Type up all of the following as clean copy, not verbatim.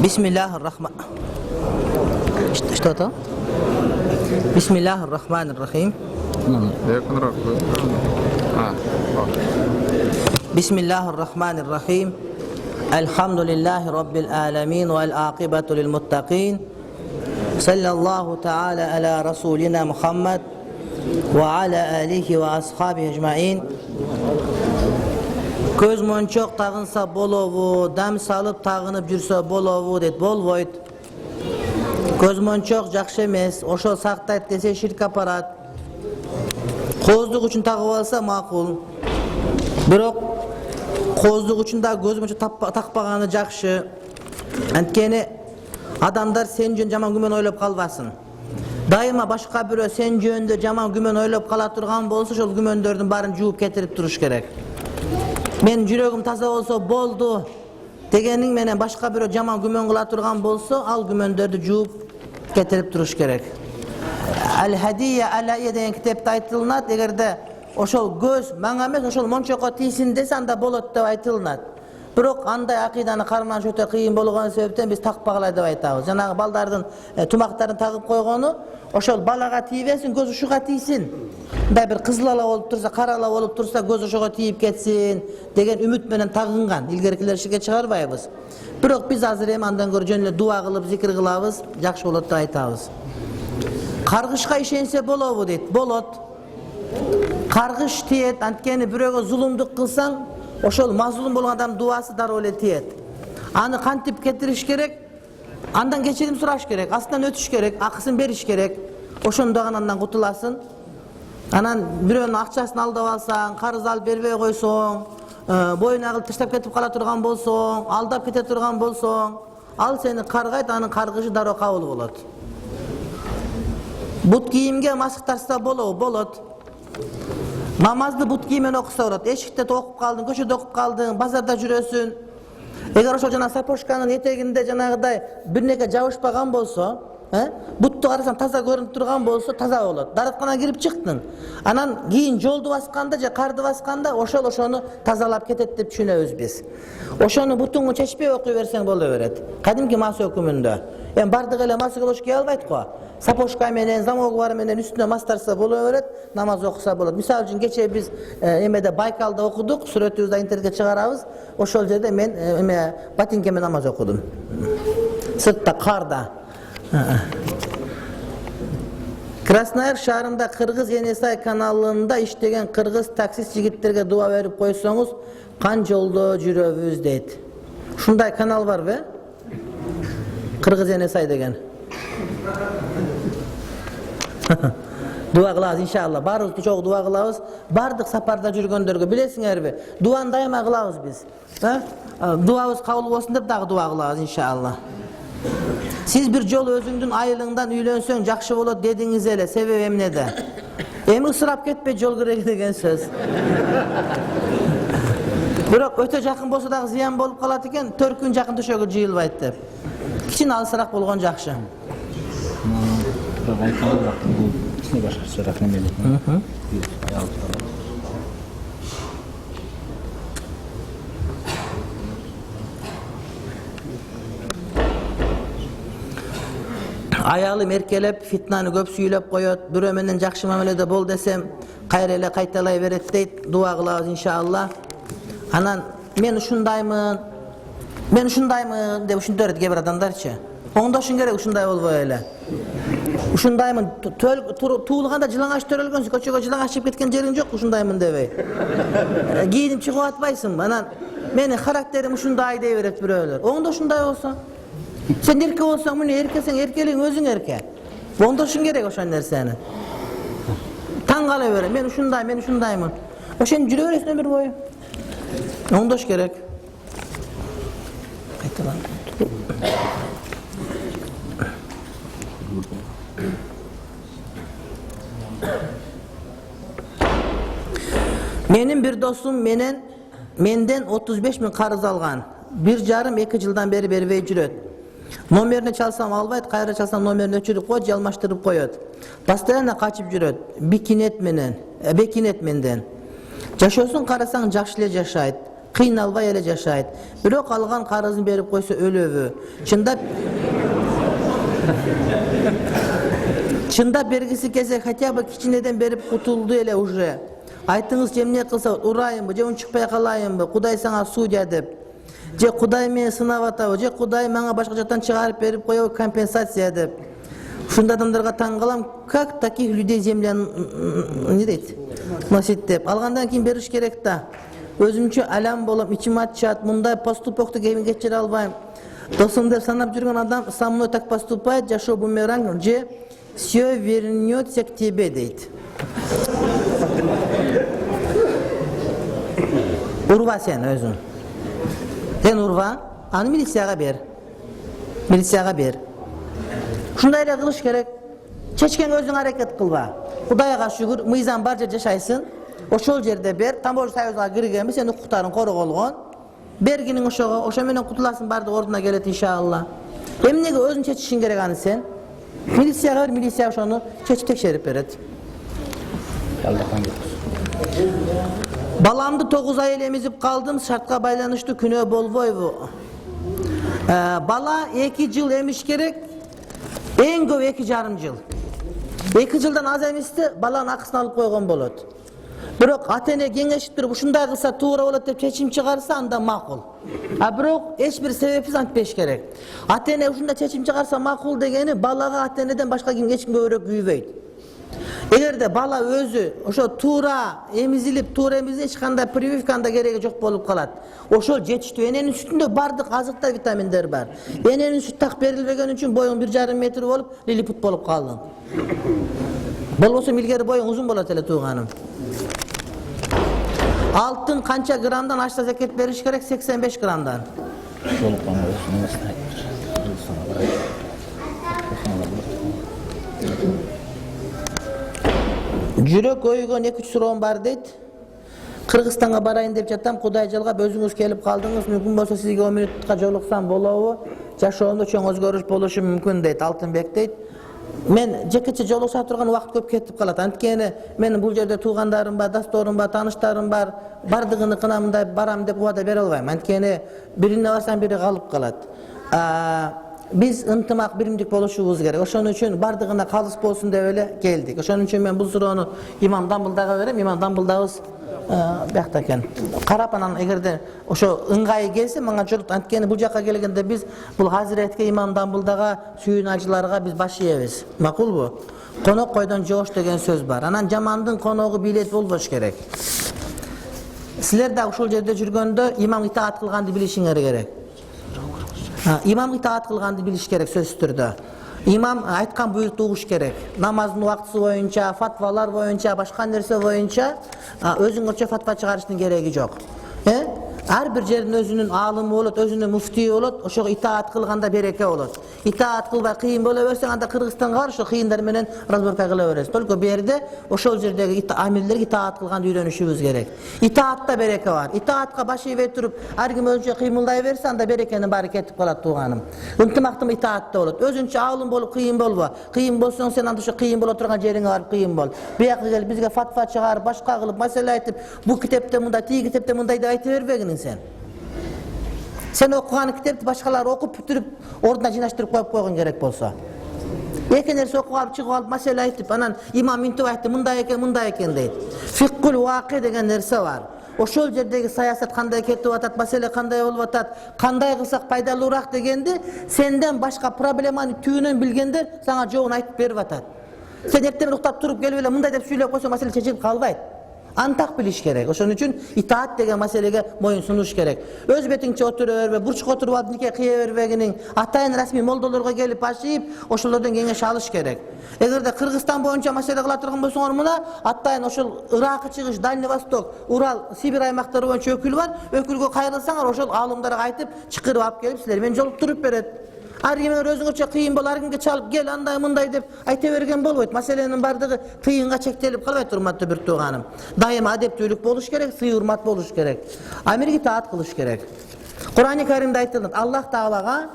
Bismillahirrahmanirrahim. Bismillahirrahmanirrahim. Elhamdülillahi Rabbil alemin vel âkibatu lil muttaqin. Sallallahu teala ala Resulina Muhammed ve ala alihi ve ashabihi ecmaîn. Көз мончок тагынса болобу, дам салып тагынып жүрсө болобу дейт, болбойт. Көз мончок жакшы эмес, ошол сактайт десе ширк апарат. Кооздук үчүн тагып алса макул. Бирок кооздук үчүн да көз мончок такпаганы жакшы. Анткени адамдар сен жөн жаман күмөн ойлоп калбасын. Дайыма башка бирөө сен жөнүндө жаман күмөн ойлоп кала турган болсо, ошол күмөндөрдүн баарын жууп кетирип туруш керек. Мен жүрөгүм таза болсо болду дегениң менен башка бирөө жаман күмөн кыла турган болсо, ал күмөндөрдү жууп кетирип туруш керек. Ал-Хадия алайя деген китепте айтылынат, эгерде ошол көз маңа эмес, ошол мончокко тийсин десе, анда болот деп айтылынат. Бирок андай акыйданы кармаш өтө кыйын болгон себептен биз такпагыла деп айтабыз. Жанагы балдардын тумактарын тагып койгону, ошол балага тийбесин, көз ушуга тийсин. Мындай бир кызыл ала болуп турса, кара ала болуп турса, көз ошого тийип кетсин деген үмүт менен тагынган. Илгеркилер ширкке чыгарбайбыз. Бирок биз азыр эми андан көрө жөн эле дуа кылып, зикир кылабыз, жакшы болот деп айтабыз. Каргышка ишенсе болобу дейт, болот. Каргыш тиет, анткени бирөөгө зулумдук кылсаң, ошол мазлум болгон адам дуасы дароо эле тиет. Аны кантип кетириш керек? Андан кечирим сураш керек, астынан өтүш керек, акысын бериш керек. Ошондо гана андан кутуласың. Анан бирөөнүн акчасын алдап алсаң, карыз алып бербей койсоң, боюна кылып таштап кетип кала турган болсоң, алдап кете турган болсоң, ал сени каргайт, анын каргышы дароо кабыл болот. Бут кийимге маск тарса болобу? Болот. Намазды бут кийимен окуса болот. Эшикте окуп калдың, көчөдө окуп калдың, базарда жүрөсүн. Эгер ошол жана сапожканын этегинде жанагыдай бирнеке жабышпаган болсо, бутту карасаң таза көрүнүп турган болсо, таза болот. Даратканага кирип чыктың. Анан кийин жолду басканда же карды басканда ошону тазалап кетет деп түшүнөбүз биз. Ошону бутуңду чечпей окуй берсең боло берет. Кадимки мас өкүмүндө. Эми бардык эле мас кылыш кие албайт го. Сапожка менен, замогвар менен үстүнө мастарса боло берет, намаз окуса болот. Мисалы үчүн кече биз эмеде Байкалда окудук, сүрөтүбүздү интернетке чыгарабыз. Ошол жерде мен ботинкемен намаз окудум. Сыртта карда. Краснояр шаарында Кыргыз Енесай каналында иштеген кыргыз таксист жигиттерге дуа берип койсоңуз, кан жолдо жүрөбүз дейт. Ушундай канал барбы? Кыргыз Енесай деген. Дуа кылабыз иншалла. Баарыбыз чогуу дуа кылабыз. Бардык сапарда жүргөндөргө билесиңерби? Дуаны дайыма кылабыз биз. Дуабыз кабыл болсун деп дагы дуа кылабыз иншалла. Сиз бир жолу өзүңдүн айылыңдан үйлөнсөң жакшы болот дедиңиз эле, себеби эмнеде? Эми ысырап кетпей жол керек деген сөз. Бирок өтө жакын болсо дагы зыян болуп калат экен, 4 күн жакын төшөгө жыйылбайт деп. Кичине алысыраак болгон жакшы. Аялым эркелеп, фитнаны көп сүйлөп коет, бирөө менен жакшы мамиледе бол десем, кайра эле кайталай берет дейт. Дуа кылабыз иншалла. Анан мен ушундаймын деп ушинтерет кээ бир адамдарчы. Оңдошуң керек ушундай болбой эле. Ушундаймын, туулганда жылаңач төрөлгөнсүң, көчөгө жылаңач чыгып кеткен жериң жок, ушундаймын дебей. Кийинип чыгып атпайсыңбы? Анан менин характерим ушундай дей берет бирөөлөр. Оңдо ушундай болсо. Сен эрке болсоң, мына эркесең, эркелиң өзүң эрке. Оңдошуң керек ошол нерсени. Таң кала берем, мен ушундаймын. Ошентип жүрө бересиң өмүр бою. Оңдош керек. Кайталан. Менин бир досум менден 35 000 карыз алган. 1,5-2 жылдан beri бербей жүрөт. Номерine çalsam albayt, kayra çalsam номерine өчүрүп коет, алмаштырып коет. Постоянно качып жүрөт. Бекинет менден. Жашоосун карасаң жакшы эле жашайт. Кыйналбай эле жашайт. Бирок алган карызын берип койсо өлөбү. Чындап бергиси келсе, хотя бы кичинеден берип кутулду эле уже. Айтыңыз, эмне кылса, урайымбы, же унчукпай калайынбы, Кудай сага судья деп. Же Кудай мени сынап атабы, же Кудай мага башка жактан чыгарып берип коебу компенсация деп. Ушундай адамдарга таң калам, как таких людей земля не дейт? Носит деп. Алгандан кийин бериш керек да. Өзүмчө алам болом, ичим ачат, мындай поступокты кечире албайм. Досум деп санап жүргөн адам со мной так поступает, жашоо бумеранг, же все вернется к тебе дейт. Урва сен өзүң. Сен урва, аны милицияга бер. Ушундай эле кылыш керек. Чечкен өзүң аракет кылба. Кудайга шүгүр, мыйзам бар жерде жашайсың. Ошол жерде бер, Таможня союзуна киргенби, сенин укуктарың корголгон. Бергиниң ошого, ошо менен кутуласың, барды ордуна келет иншалла. Эмнеге өзүң чечишиң керек аны сен? Милицияга бер, милиция ошону чечип текшерип берет. Balamdı 9 ay ele emizip kaldım, şartga байланыштуу күнөө болбойбу. Bala 2 жыл emиш керек, эң көп 2,5 жыл. 2 жылдан аз эмисти, баланын акысын алып койгон болот. Бирок ата-эне кеңешип туруп, ушундай кылса туура болот деп чечим чыгарса, анда макул. Бирок эч бир себепсиз антпеш керек. Ата-эне ушундай чечим чыгарса макул дегени, балага ата-энеден башка эч ким көбүрөөк күйбөйт. Эгерде бала өзү ошо туура эмизилип, эч кандай прививканын да кереги жок болуп калат. Ошол жетиштүү. Эненин сүтүндө бардык азыкта витаминдер бар. Эненин сүт так берилбеген үчүн боюң 1,5 метр болуп, лилипут болуп калдың. Болбосо илгери боюң узун болот эле тууганым. Алтын канча граммдан ашса закет бериш керек? 85 граммдан. Жүрөк өйгөн 2-3 суроом бар дейт. Кыргызстанга барайын деп жатам, Кудай жалгап өзүңүз келип калдыңыз. Мүмкүн болсо сизге 10 минутка жолуксам болобу? Жашоомдо чоң өзгөрүш болушу мүмкүн дейт, Алтынбек дейт. Мен жекече жолукса турган убакыт көп кетип калат. Анткени менин бул жерде туугандарым бар, дасторум бар, тааныштарым бар. Бардыгыныкына мындай барам деп убада бере албайм. Анткени бирине барсам бири калып калат. Биз ынтымак биримдик болушубуз керек. Ошон үчүн бардыгына калыс болсун деп эле келдик. Ошон үчүн мен бул суроону имам Дамбылдага берем. Имам Дамбылдабыз биякта экен. Карап анан эгерде ошо ыңгайы келсе мага жолут. Анткени бул жакка келгенде биз бул Хазиретке имам Дамбылдага сүйүн ажыларга биз баш ийебиз. Макулбу? Конок койдон жоош деген сөз бар. Анан жамандын коногу билет болбош керек. Силер да ушул жерде жүргөндө имам итаат кылганды билишиңер керек. Имам итаат кылганды билиш керек сөзсүз түрдө. Имам айткан буйрукту угуш керек. Намаздын убактысы боюнча, фатвалар боюнча, башка нерсе боюнча өзүңөрчө фатва чыгарыштын кереги жок. Ар бир жердин өзүнүн аалымы болот, өзүнүн муфтийи болот, ошого итаат кылганда береке болот. Итаат кылбай кыйын боло берсең, анда Кыргызстанга бар, ошо кыйындар менен разборка кыла бересиз. Только бу жерде ошол жердеги амирлерге итаат кылганды үйрөнүшүбүз керек. Итаатта береке бар. Итаатка баш ийбей туруп, ар ким өзүнчө кыймылдай берсе, анда берекенин баары кетип калат тууганым. Ынтымактын итаатта болот. Өзүнчө аалым болуп кыйын болбо. Кыйын болсоң, сен анда ошо кыйын боло турган жериңе барып кыйын бол. Бияка келип бизге фатва чыгарып, башка кылып, маселе айтып, бу китепте мындай, тиги китепте мындай деп айта бербегиниң сен. Sen okugan kitapты башкалар окуп бүтүрүп, ордуна жыйнаштырып коюп койгон керек болсо. Эки нерсе окуп алып, чыгып алып, маселе айтып, анан имам минтип айтты, мындай экен дейт. Фиккул ваки деген нерсе бар. Ошол жердеги саясат кандай кетип атат, маселе кандай болуп атат, кандай кылсак пайдалуураак дегенди сенден башка проблеманы түбүнөн билгендер сага жообун айтып берип атат. Сен эртең уктап туруп келип эле мындай деп сүйлөп койсоң, маселе чечилип калбайт. Антак билиш керек. Ошон үчүн итаат деген маселеге моюн сунуш керек. Өз бетиңче отура бербе, бурчка отуруп алып нике кыя бербегиниң, атайын расмий молдолорго келип ашып, ошолордон кеңеш алыш керек. Эгерде Кыргызстан боюнча маселе кыла турган болсоңор мына, атайын ошол Иракка чыгыш, Дальний Восток, Урал, Сибирь аймактары боюнча өкүл бар. Өкүлгө кайрылсаңар, ошол аалымдарга айтып, чакырып алып келип, силер менен жолуктуруп берет. Ар кимге өзүңөрчө кыйын бол, ар кимге чалып кел, андай мындай деп айта берген болбойт. Маселенин бардыгы кыйынга чектелип калбайт, урматтуу бир тууганым. Дайыма адептүүлүк болуш керек, сый урмат болуш керек. Амирге итаат кылыш керек. Kur'an-ı Kerim'de aytıldı. Allah Teala'ga,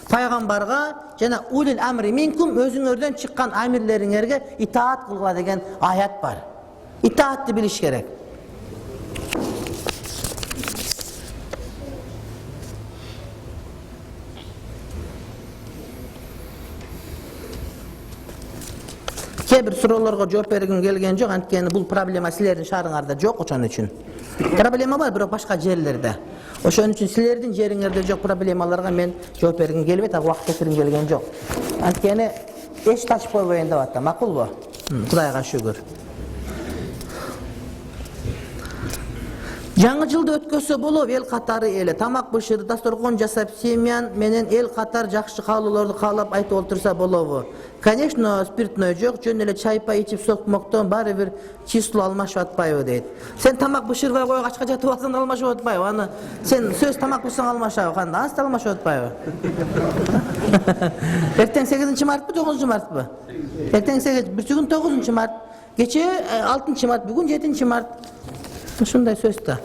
paygambarga jana ulul amri minkum özüңөрдөн чыккан amirleriňerge itaat kılgıla degen ayat var. İtaatni biliş gerek. Kebir sorularga жооп bергim kelgen жок, antkeni bul problema sizlerдің şarыңarda жок, oşon üçin. Problema var, birok başka жерlerde. Oşon üçin sizlerдің jeriňerde жок problemalarga men жооп bергim kelbet, wagt geçirgim kelgen жок. Antkeni eş taşıp koyboýun dep atda, makul bu. Kudayga şükür. Жаңы жылды өткөсө болуп эл катары эле тамак бышырып, дасторкон жасап, семьян менен эл катар жакшы каалоолорду каалап айтып отурса болобу? Конечно, спиртной жок, жөн эле чай-пай ичип сокмоктон баары бир число алмашып атпайбы дейт. Сен тамак бышырбай коюп ачка жатып алсаң алмашып атпайбы? Аны сен сөз тамак бышырсаң алмашабы, кандай? Ансы алмашып атпайбы? Эртең 8-мартпы, 9-мартпы? Эртең 8, бүрсүгүн 9-март, кече 6-март, бүгүн 7-март. Şunday söz da.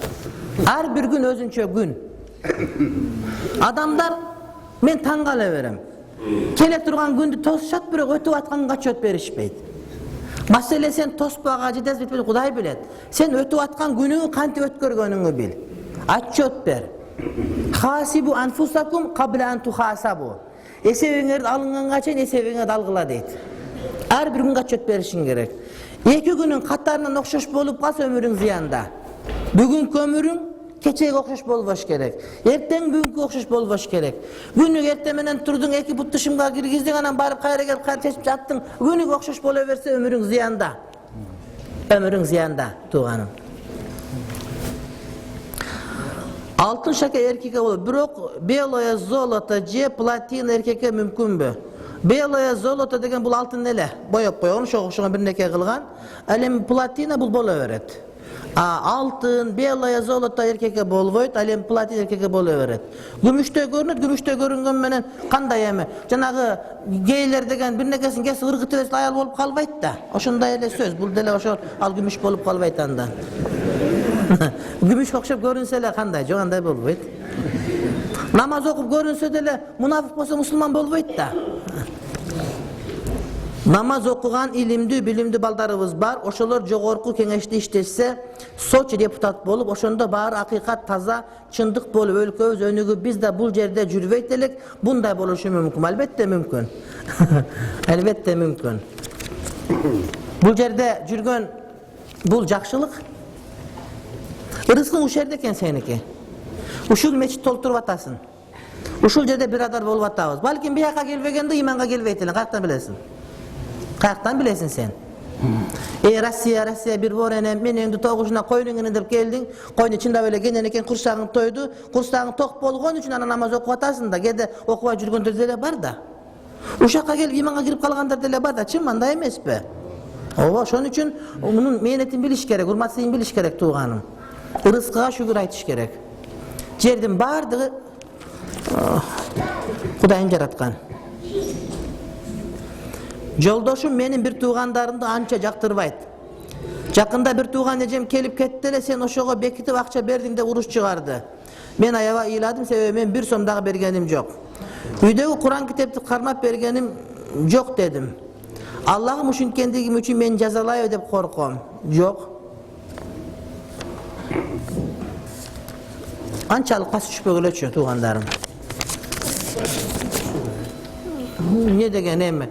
Her bir gün özünçe gün. Adamlar men taң kala berem. Kele turgan gündü tosuşat birok ötüp atkan kaç öt berişpeydi. Masele sen tospaga jedez bitmedi Kuday bilet. Sen ötüp atkan günüňi kanti ötkörgönüňi bil. Atçöt ber. Hasibu anfusakum qabla an tuhasabu. Esebiňerdi alınganга çeyin esebiňerdi algıla deyt. Her bir gün kaç öt berişiň gerek. Eki günün katarынан okşoş bolup kalsa ömürün ziyanda. Bugün ömürün keçeğe okşoş bolboş gerek. Erten bugünkü okşoş bolboş gerek. Günlük ertemenen turdun eki but dışımga girgizdin anan barıp kayra gelip kayra çeşip jattın. Günlük okşoş boluverse ömürün ziyanda. Ömürün ziyanda tuğanım. Altın şaka erkeke olur. Birok beloya zolota je platin erkeke mümkünbü. Beloya zolota degen bul altın nele? Boyap koy, onu şoğuşuna bir neke kılgan. Alem platina bul bolaveret. Altın, beloya zolota erkeke bolvoyt, alem platin erkeke bolaveret. Gümüşte görünüt, gümüşte görüngen menen kanday emi. Janagı geyler degen bir nekesin kesi ırgıt elesi ayal bolup kalbayt da. Oşunday ele söz, bul dele oşor al gümüş bolup kalbayt andan. Gümüş okşap görünsele kanday, joğanday bolvoyt. Namaz okup görünse dele munafık bolsa musulman bolvoyt da. Namaz okugan ilimdi, bilimdi baldarыбыз бар. Oşolor jogorku keňeşde iştese, Soçi deputat bolup, oşonda bar hakikat taza, çındık bolup ölköbüz önügü biz de bul jerde jürbeyt elek, bunday boluşu mümkün. Elbette mümkün. Elbette mümkün. Bul jerde jürgön bul jakşılık. Rızkın uşerde eken seniki. Uşul meçit tolturup atasın. Uşul jerde biradar bolup atabız. Balkim bir yaka gelbegende imanга gelbeyt elek. Kayaktan bilesin? Kayaktan bilesin sen? Rossiya bir vorenem, men endi toğuşuna koynuňyny dep geldin. Koyun içinde böyle genen eken kursagyň toydu. Kursagyň tok bolgon üçin ana namaz okup atasın da, gede okupa jürgenler dele bar da. Uşakka gelip imanga girip kalgandar dele bar da, çym anda emespi? Oba, şon üçin munun mehnetini biliş gerek, hurmatsyny biliş gerek tuğanım. Rızkıga şükür aytiş gerek. Jerdin bardygy Kudaýym jaratkan. Joldoşum menin bir tuğandarımdı ança jaktırbayt. Jakında bir tuğan ejem kelip ketdi ele, sen oşoga bekitip akça berdin de uruş çıgardı. Men ayaba iýladım, sebebi men bir som dağı bergenim jok. Üydegi Kur'an kitapty karmap bergenim jok dedim. Allah'ım uşunkendigi üçin men jazalaýar dep korkom. Jok. Ançalık kas düşpögüleçiyor tuğandarım. Ne degen emme?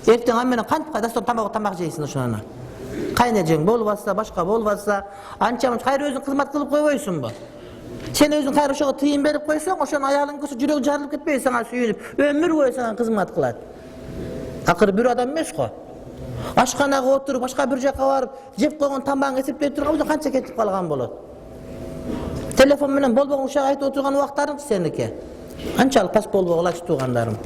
Erteň amene kantip kadastor tamak jeysin oşuna. Kaynajeng bolbasa, başka bolbasa, ançamış hayır özün hizmet kılıp koyboysunbu. Sen özün hayır oşoga tıyın berip koysaň, oşonun aýalyň kösü jüregi jarılıp ketmeýär saňa süýünüp, ömür boýu saňa hizmet kılat. Akır bir adam emes-ko. Aşkanaga oturup, başka bir jaka barıp, jep koygan tamagyny esepleýip turgan kança ketip kalgan bolat. Telefon menen bolboň uşak aýtyp oturgan wagtlaryň seniki. Ançalyk pas bolboglaç tuğandarym.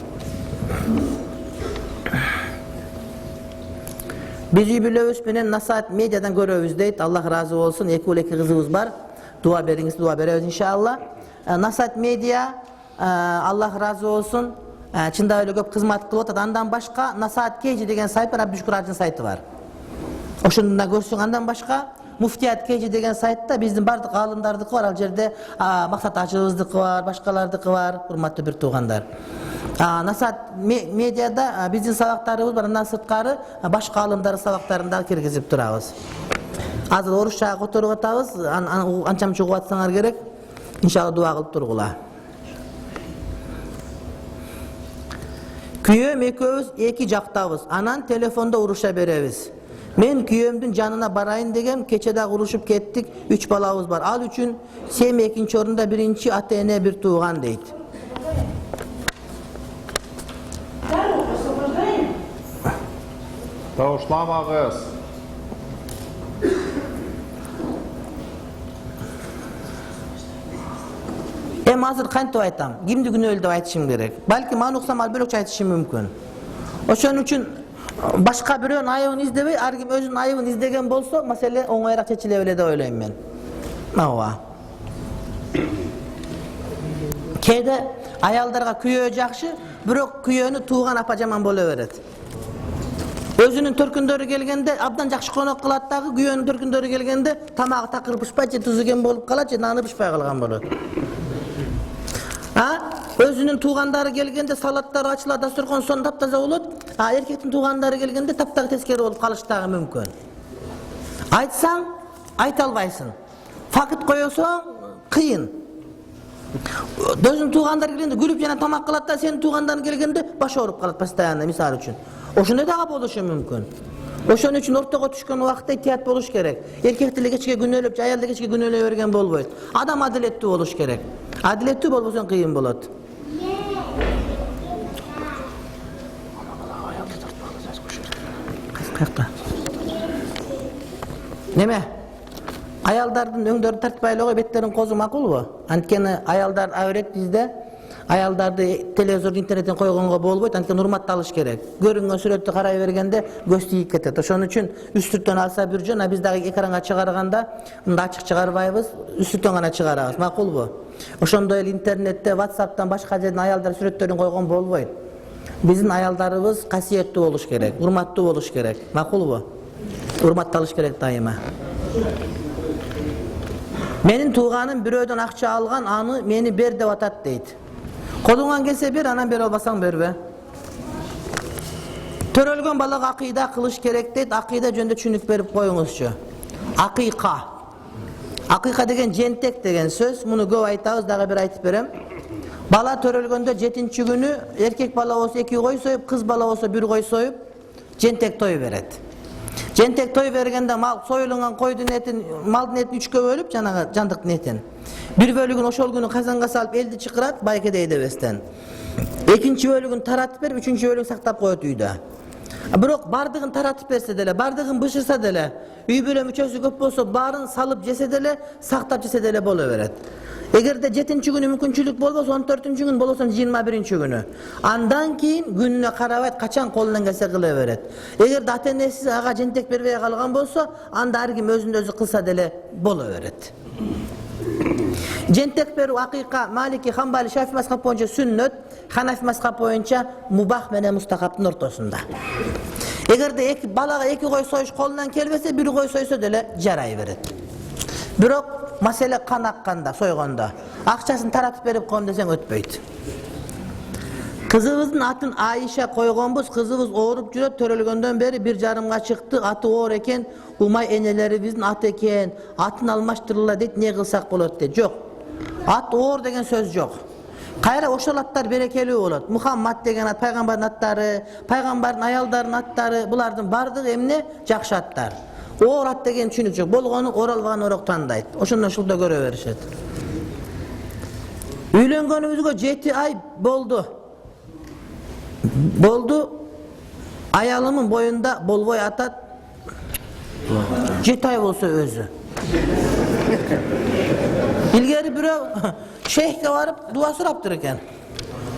Bizi bilöbüz menen Nasihat Mediadan göröbüz deyt. Allah razı olsun. Iki kızыбыз bar. Dua beriňiz, dua berебиz inşallah. Nasihat Media Allah razı olsun. Çynda öyle köp hizmet kılıp atat. Andan başka Nasihat KG degen sayt var, Abdüşkür Arjın saytı var. Oşundan görsün andan başka Muftiyat KG деген сайтта биздин бардык аалымдардыкы бар. Ал жерде Максат Ажыбыздыкы бар, башкалардыкы бар, урматтуу бир туугандар. Насаат медиада биздин сабактарыбыз бар, андан сырткары башка аалымдардын сабактарын да киргизип турабыз. Азыр орусчага которуп атабыз, анча мынча угуп атсаңар керек. Иншалла дуа кылып тургула. Күйөөм экөөбүз эки жактабыз. Анан телефондо уруша беребиз. Мен күйөөмдүн жанына барайын дегем, кече да урушуп кеттик. 3 балабыз бар. Ал үчүн сем экинчи орунда биринчи ата-эне бир тууган дейт. Таушламагыз. Эми азыр кантип айтам? Кимди күнөөлүү деп айтышым керек. Балким аны уксам ал бөлөкчө айтышым мүмкүн. Ошон үчүн башка бирөөнүн айыбын издебей, ар ким өзүнүн айыбын издеген болсо, маселе оңоюраак чечиле белет деп ойлойм мен. Ооба. Кээде аялдарга күйөө жакшы, бирок күйөөнү тууган апа жаман боло берет. Өзүнүн төркүндөрү келгенде абдан жакшы конок кылат дагы, күйөөнүн төркүндөрү келгенде тамагы такыр бышпайт, же тузу кем болуп калат, же наны бышпай калган болот. Өзүнүн туугандары келгенде салаттар ачылат, дасторкон сон таптаза болот. Эркектин туугандары келгенде таптагы тескери болуп калыштагы мүмкүн. Айтсаң, айта албайсың. Факт коесоң, кыйын. Өзүнүн туугандары келгенде күлүп жана тамак кылат да, сенин туугандарың келгенде баш ооруп калат постоянно, мисалы үчүн. Ошондой дагы болушу мүмкүн. Ошон үчүн ортого түшкөн убакытта иhtiyat болуш керек. Эркек деле кечке күнөөлөп, аял деле кечке күнөөлөй берген болбойт. Адам адилеттүү болуш керек. Адилеттүү болбосоң кыйын болот. Неме? Аялдардын өңдөрү тартпайлыгы беттерин козу макулбу? Анткени аялдар аврет бизде. Аялдарды телевизор, интернеттен койгонго болбойт, анткени урматталыш керек. Көрүнгөн сүрөттү карай бергенде көз тийип кетет. Ошон үчүн үстүртөн алса бир жөн, биз дагы экранга чыгарганда мында ачык чыгарбайбыз, үстүртөн гана чыгарабыз. Макулбу? Ошондой эле интернетте, WhatsApp'тан башка жерден аялдар сүрөттөрүн койгон болбойт. Биздин аялдарыбыз касиеттүү болуш керек, урматтуу болуш керек. Макулбу? Урматталыш керек дайыма. Менин тууганым бирөөдөн акча алган, аны мени бер деп атат дейт. Колуңан келсе бер, анан бере албасаң бербе. Төрөлгөн балага акыйда кылыш керек дейт. Акыйда жөнүндө түшүнүк берип коюңузчу. Акыйка. Акыйка деген жентек деген сөз. Муну көп айтабыз, дагы бир айтып берем. Бала төрөлгөндө 7-чи күнү эркек бала болсо 2 кой союп, кыз бала болсо 1 кой союп, жентек той берет. Жентек той бергенде мал союлган койдун этин, малдын этин 3кө бөлүп, жанагы жандыктын этин. Bir bölügün ошол күнү казанга салып элди чыкырат, байкедей дебестен. Экинчи бөлүгүн таратып берип, үчүнчү бөлүгүн сактап коет үйдө. Бирок бардыгын таратып берсе деле, бардыгын бышырса деле, үй бүлө мүчөсү көп болсо, баарын салып жесе деле, сактап жесе деле боло берет. Эгерде 7-чи күнү мүмкүнчүлүк болбосо, 14-чү күн болсо 21-чи күнү. Андан кийин күнүнө карабайт, качан колунан келсе кыла берет. Эгерде ата-энеси ага жентек бербей калган болсо, анда ар ким өзүн өзү кылса деле боло берет. Жентек берүү акыйка Малики, Хамбали, Шафи мазхабы боюнча сүннөт, Ханафи мазхабы боюнча мубах менен мустахабтын ортосунда. Эгерде балага 2 кой союш колунан келбесе, 1 кой сойсо деле жарай берет. Бирок маселе кан акканда, сойгондо, акчасын таратып берип коем десең өтпөйт. Кызыбыздын атын Айша койгонбуз, кызыбыз ооруп жүрөт, төрөлгөндөн бери 1,5 чыкты, аты оор экен, умай энелерибиздин аты экен, атын алмаштырыла дейт, не кылсак болот дейт. Жок. Ат оор деген сөз жок. Кайра ошол аттар берекелүү болот. Мухаммад деген ат, пайгамбардын аттары, пайгамбардын аялдарынын аттары, булардын бардыгы эмне жакшы аттар. Оор ат деген түшүнүк жок. Болгону оралбаган орок тандайт. Ошондон ушулда көрө беришет. Үйлөнгөнүбүзгө 7 ай болду. Аялымын боюнда болбой атат. 7 ай болсо өзү. Илгери бирөө шейхке барып дуа сураптыр экен.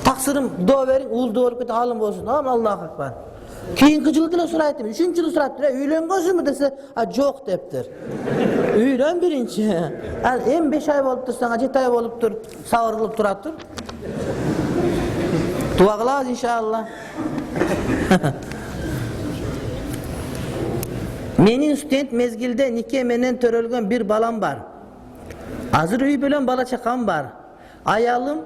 Таксырым доо бериң, уулду болуп кетип алым болсун. Аллаху акбар. Кийинки жылы деле сурайт, 3-жылы сураптыр. Үйлөнгөнсүңбү десе, жок дептир. Үйлөн биринчи. Эми 5 ай болуп турсаң, 7 ай болуптур, сабыр кылып туратыр. Дуа кылабыз иншалла. Menin student mezgilde nike menen törölgön bir balam var. Azır üy bilen bala çakam var. Ayalım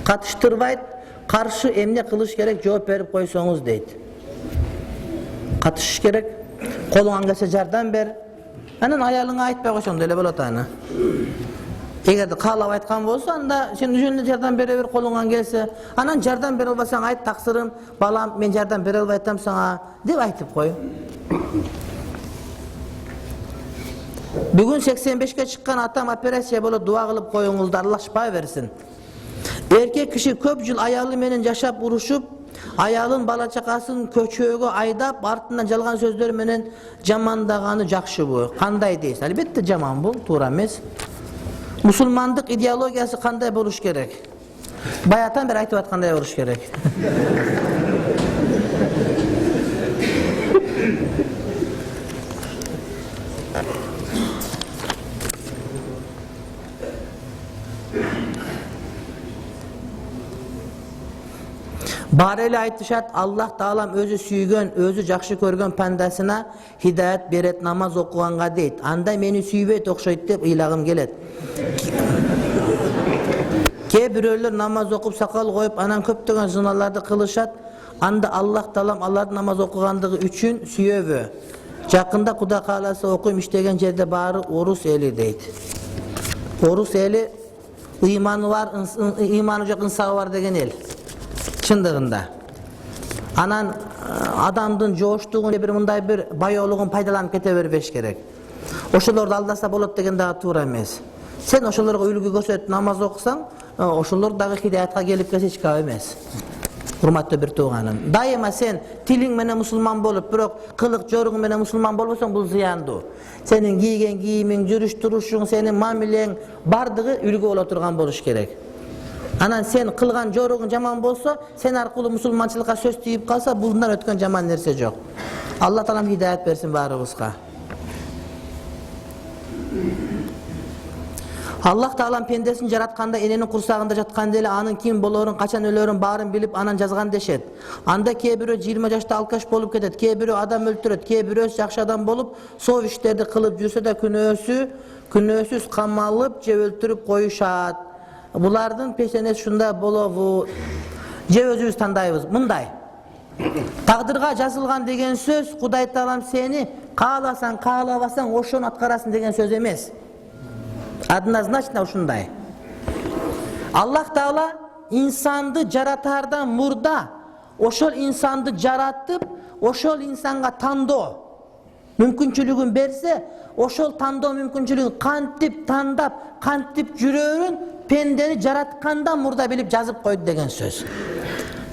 katıştırbayt, karşı emne kılış gerek cevap verip koysanız deydi. Katışış gerek, kolun gelse jardan ber. Anan ayalına aytpay koysan öyle bolat ana. Eğer de kalap aytkan bolsa anda sen üzünle jardan bere bir kolundan gelse, anan jardan bere olbasan ayt taksırım, balam men jardan bere olbaytam sana dep aytıp koy. Bugün 85'ke çıkan atam operasiya bolup dua kılıp koyuңuzdu, Allah şifa versin. Erkek kişi köp jıl ayalı menen yaşap uruşup, ayalın bala çakasın köçöөгө aydap, артынан жалган сөздөр менен жамандаганы жакшы бу. Кандай дейсиз? Албетте жаман бул, туура эмес. Musulmandık ideologiyası kanday boluş gerek. Bayatan beri aytıp atkандай boluş gerek. Bareli aytışat Allah Taalam özü süygön, özü jakşı körgön pandasına hidayet beret, namaz okuganga deyt. Anda meni süybeyt okşoyt dep ыйлagым келет. Kee biröler namaz okup sakal koyup anan köptögen zınalarda kılışat. Anda Allah Taalam Allah'ın namaz okugandığı üçün süyöbö. Jakында Kuda kalası okuyum iştegen jerde bari orus eli deyt. Orus eli imanı var, imanı jok ınsağı var degen el. Çındığında. Anan adamdın joştuğun bir mınday bir bayoluğun paydalanıp kete verbeş gerek. Oşolordu aldasa bolot degen daha tuğra emez. Sen oşolorga ülgü gösterip namaz okusan, oşolor dağı hidayatga gelip kese çıkab emez. Hurmatlı bir tuğanım. Daima sen tilin menen musulman bolup, birok kılık joruğun menen musulman bolbosan bul ziyandı. Senin giygen giyimin, жүрүш turuşun, senin mamileň bardığı ülgü ola turgan boluş gerek. Anan sen kılgan joruğun jaman bolsa, sen arkulu musulmançılıkka söz tiyip kalsa, bundan ötken jaman nerse jok. Allah Taalam hidayet versin barыбызга. Allah Taalam pendesini jaratkanda enenin kursagında jatkanda ele anın kim bolorun, kaçan ölörün barın bilip anan жазган дешет. Anda kee biri 20 жашта alkaş bolup ketet, kee biri adam öldüröt, kee biri jakşı adam bolup sov işlerdi kılıp жүрse de күнөөсүz kamalıp je öldürüp koyuşat. Bulardın peşenesi şunda bolovu je özübüz tandayбыз. Mınday. Taqdırga жазылган деген söz Kuday Taalam seni kaalasan, kaalabasan oşonu atkarasın деген söz emez. Однозначно ушундай. Allah Taala insandı jaratardan murda, oşol insandı jaratıp, oşol insanga tandoo mümkünçülügün berse, oşol tandoo mümkünçülügün kantip tandap, kantip жүрөрүn pendeni jaratkandan murda bilip жазып koydu деген söz.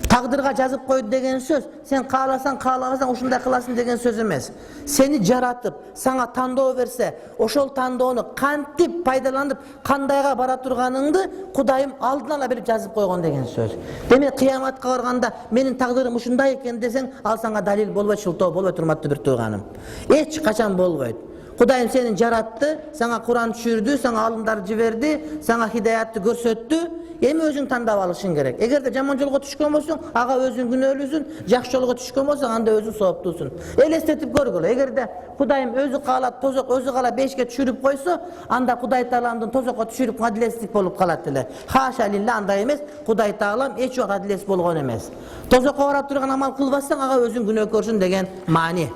Taqdırga жазып koydu деген söz, sen kaalasan, kaalabasan ушундай kılasın деген söz emez. Seni jaratıp, sana tandoo verse, oşol tandoonu kantip paydalanıp, kandayga bara turganыңды Kudayım aldın ala bilip жазып koygon деген söz. Demek kıyamatga barganda menin taqdırım ушундай экен desen, al sana dalil bolbay, şıltoo bolbay, turmatlı bir tuğanım. Hiç kaçan bolboydu. Kudayım seni jarattı, sana Kur'an düşürdü, sana alımlar jiberdi, sana hidayatты көрсөttü. Эми özün tandap alışın gerek. Eğer de jaman jolgo düşkөн bolsoň, aga özün günөөлүүsүn, jakşı jolgo düşkön bolsoň, anda özün sowaptúsун. Elestetip görgülü. Eğer de Kudayım özü kalat, tozok özü kala 5'ke düşürüp koysa, anda Kuday Taalamdın tozokka düşürüp adiletsizlik bolup kalat dile. Haşa lillah anda emez. Kuday Taalam hiç wagt adiletsiz bolgon emez. Tozokka barap turgan amal kılbasaň, aga özün günөөkörsün degen mani.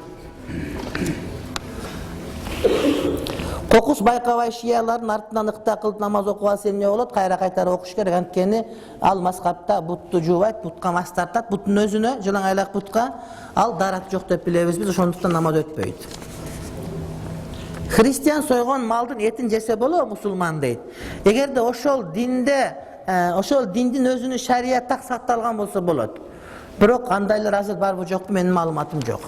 Kokus bayqabay şiyaların artından ıqta kılıp namaz okuğa sen ne olot, kayra kaytara okuş gerek. Antkeni al maskapta buttu juvayt, butqa mas tartat, buttun özüne, жылаң aylak butqa, al darat жоқ деп bilebиз biz, ошондуктан namaz ötpөйт. Hristiyan soygon maldın etin jese bolo musulman deyt. Eger de oşol dindin özünün şariatta saktalgan bolsa bolot. Birok andaylar azır bar bu joktu, menin malumatım jok.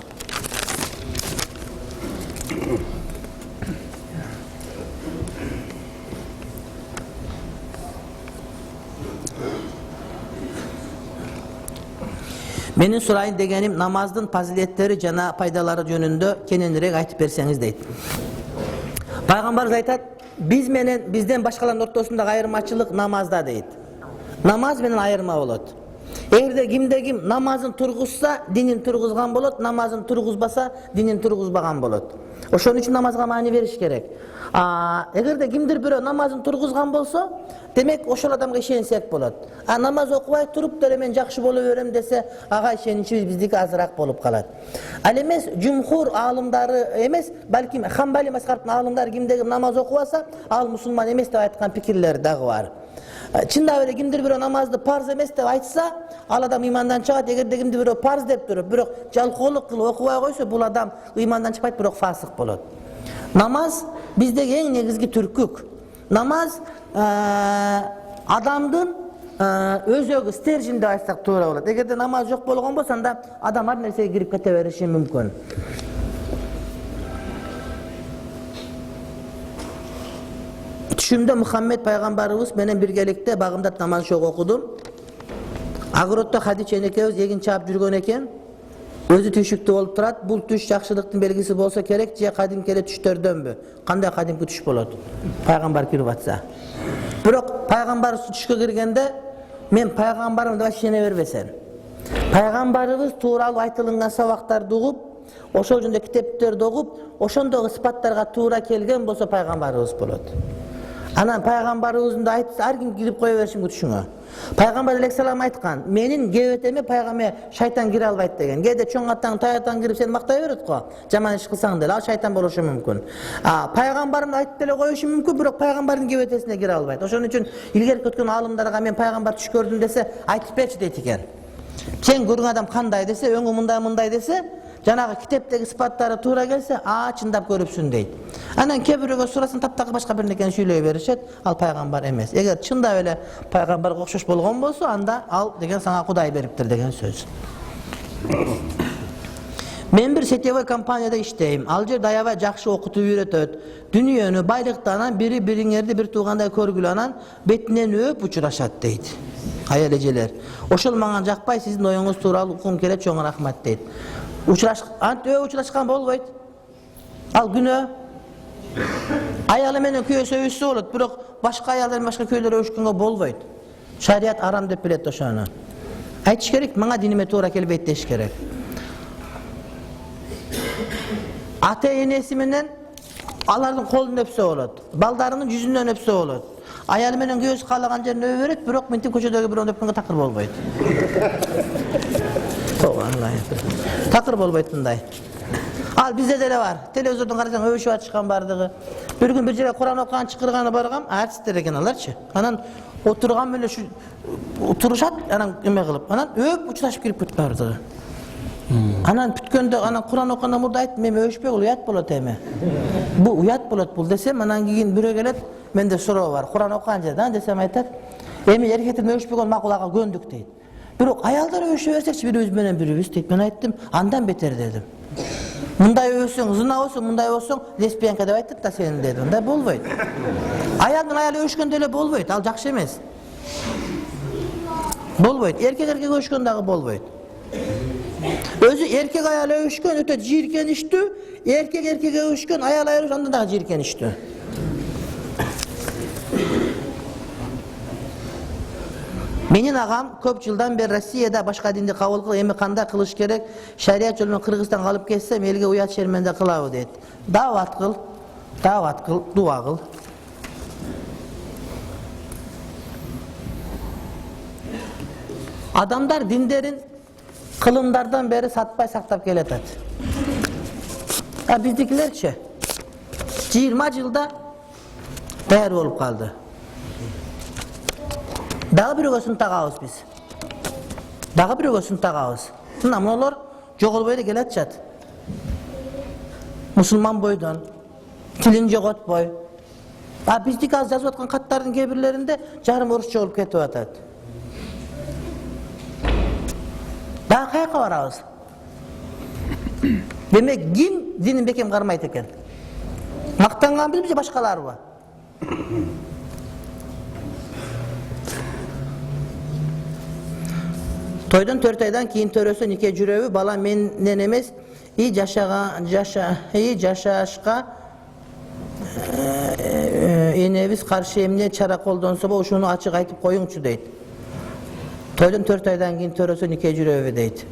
Menin surayın degenim namazdın faziletleri jana paydaları jönündө kenenirээк aytıp berseňiz deyt. Paygambarыбыз aytat, bizden başkalarının ortasında ayrımachılık namazda deyt. Namaz menen ayırma bolot. Эгерде ким намазын тургузса, динин тургузган болот, намазын тургузбаса, динин тургузбаган болот. Ошон үчүн намазга маани бериш керек. Эгерде кимдир бирөө намазын тургузган болсо, демек ошол адамга ишенсек болот. Намаз окубай туруп деле мен жакшы боло берем десе, ага ишеничибиз биздики азыраак болуп калат. Ал эмес жумхур аалымдары эмес, балким Хамбали мазхабынын аалымдары кимде намаз окубаса, ал мусулман эмес деп айткан пикирлер дагы бар. Чындап эле кимдир бирөө намазды парз эмес деп айтса, ал адам ыймандан чыгат. Эгерде кимдир бирөө парз деп туруп, бирок жалкоолук кылып окубай койсо, бул адам ыймандан чыкпайт, бирок фасык болот. Намаз биздеги эң негизги түркүк. Намаз адамдын өзөгү стержин деп айтсак туура болот. Эгерде намаз жок болгон болсо, анда адам ар нерсеге кирип кете бериши мүмкүн. Түшүмдө Мухаммед пайгамбарыбыз менен биргеликте багымдат намаз чогуу окудум. Агыротто Хадича энекебиз эгин чаап жүргөн экен. Өзү түшүктүү болуп турат. Бул түш жакшылыктын белгиси болсо керек, же кадимки эле түштөрдөнбү? Кандай кадимки түш болот? Пайгамбар кирип атса. Бирок пайгамбар түшкө киргенде, мен пайгамбарым деп ишене бербесен. Пайгамбарыбыз тууралуу айтылган сабактарды угуп, ошол жөнүндө китептерди окуп, ошондогу сыпаттарга туура келген болсо пайгамбарыбыз болот. Анан пайгамбарыбыздын да айтса, ар ким кирип кое бериши мүмкүн. Пайгамбар алейхиссалам айткан, менин кебетеме пайгамбар шайтан кире албайт деген. Кээде чоң атаң, таятаң кирип сени мактай берет го. Жаман иш кылсаң деле, ал шайтан болушу мүмкүн. Пайгамбарым айтып деле коюшу мүмкүн, бирок пайгамбардын кебетесине кире албайт. Ошон үчүн илгерки өткөн аалымдарга мен пайгамбар түш көрдүм десе, айтып берчи дейт экен. Сен көргөн адам кандай десе, өңү мындай десе, жанагы китептеги сыпаттары туура келсе, чындап көрүпсүн дейт. Анан кээ бирөөгө сурасын, таптакы башка бир нерсени сүйлөй беришет, ал пайгамбар эмес. Эгер чындап эле пайгамбарга окшош болгон болсо, анда ал деген сага Кудай бериптир деген сөз. Мен бир сетевой компанияда иштейм. Ал жерде аябай жакшы окутуп үйрөтөт. Дүнүйөнү, байлыкты, анан бири-бириңерди бир туугандай көргүлө, анан бетинен өп учурашат дейт. Аял эжелер. Ошол мага жакпай, сиздин оюңуз тууралуу уккум келет, чоң рахмат дейт. Учурашкан болбойт. Ал күнөө. Аялы менен күйөө сөйүшсө болот, бирок башка аялдар менен башка күйөлөр өбүшкөнгө болбойт. Шарият арам деп билет ошону. Айтыш керек, мага диниме туура келбейт деш керек. Ата энеси менен алардын колун өпсө болот, балдарынын жүзүнөн өпсө болот. Аялы менен күйөөсү каалаган жерин өбө берет, бирок мынтип көчөдөгү бирөөнү өпкөнгө такыр болбойт. Такыр болбойт мындай. Ал бизде деле бар. Телевизордон карасаң өбүшүп атышкан бардыгы. Бир күн бир жерге Куран окуган чакырганы баргам, артисттер экен аларчы. Анан отурган менен турушат, анан эме кылып, анан өп учурашып кирип кетип бардыгы. Анан бүткөндө, анан Куран окугандан мурда айттым, мен өбүшпөй, бул уят болот эми. Бул уят болот бул десем, анан кийин бирөө келет, менде суроо бар. Куран окуган жерде десем айтат, эми эркектер өбүшпөгөн макул, ага көндүк дейт. Бирок аялдар өбүшө берсекчи, бирибиз менен бирибиз дейт. Мен айттым, андан бетер дедим. Мындай өбүсөң, зына болсоң, мындай болсоң, лесбиянка деп айтат да сени дедим. Мындай болбойт. Аял менен аял өбүшкөндө эле болбойт, ал жакшы эмес. Болбойт. Эркек өбүшкөн дагы болбойт. Өзү эркек аял өбүшкөн өтө жийиркеништүү, эркек өбүшкөн, аял өбүшкөн андан дагы жийиркеништүү. Менин агам көп жылдан бери Россияда башка динди кабыл кылып, эми кандай кылыш керек? Шарият жолу менен Кыргызстанга алып кетсем, элге уят шерменде кылабы дейт. Даават кыл, дуа кыл. Адамдар диндерин кылымдардан бери сатпай сактап келатат. Биздикилерчи 20 жылда даяр болуп калды. Дагы бирөөгө сынтагабыз биз. Дагы бирөөгө сынтагабыз. Мына мунулар жоголбой эле келатышат. Мусулман бойдон, тилин жоготпой. Биздики азыр жазып аткан каттардын кээ бирлеринде жарым орусча болуп кетип атат. Дагы каяка барабыз? Демек ким динин бекем кармайт экен? Мактанганбызбы же башкаларбы? Тойдон 4 айдан кийин төрөсө нике жүрөбү, бала менен эмес, жашашка энебиз каршы эмне чара колдонсо ошону ачык айтып коюңчу дейт. Toydun 4 aydan keyin törösü nike жүрөбү дейт.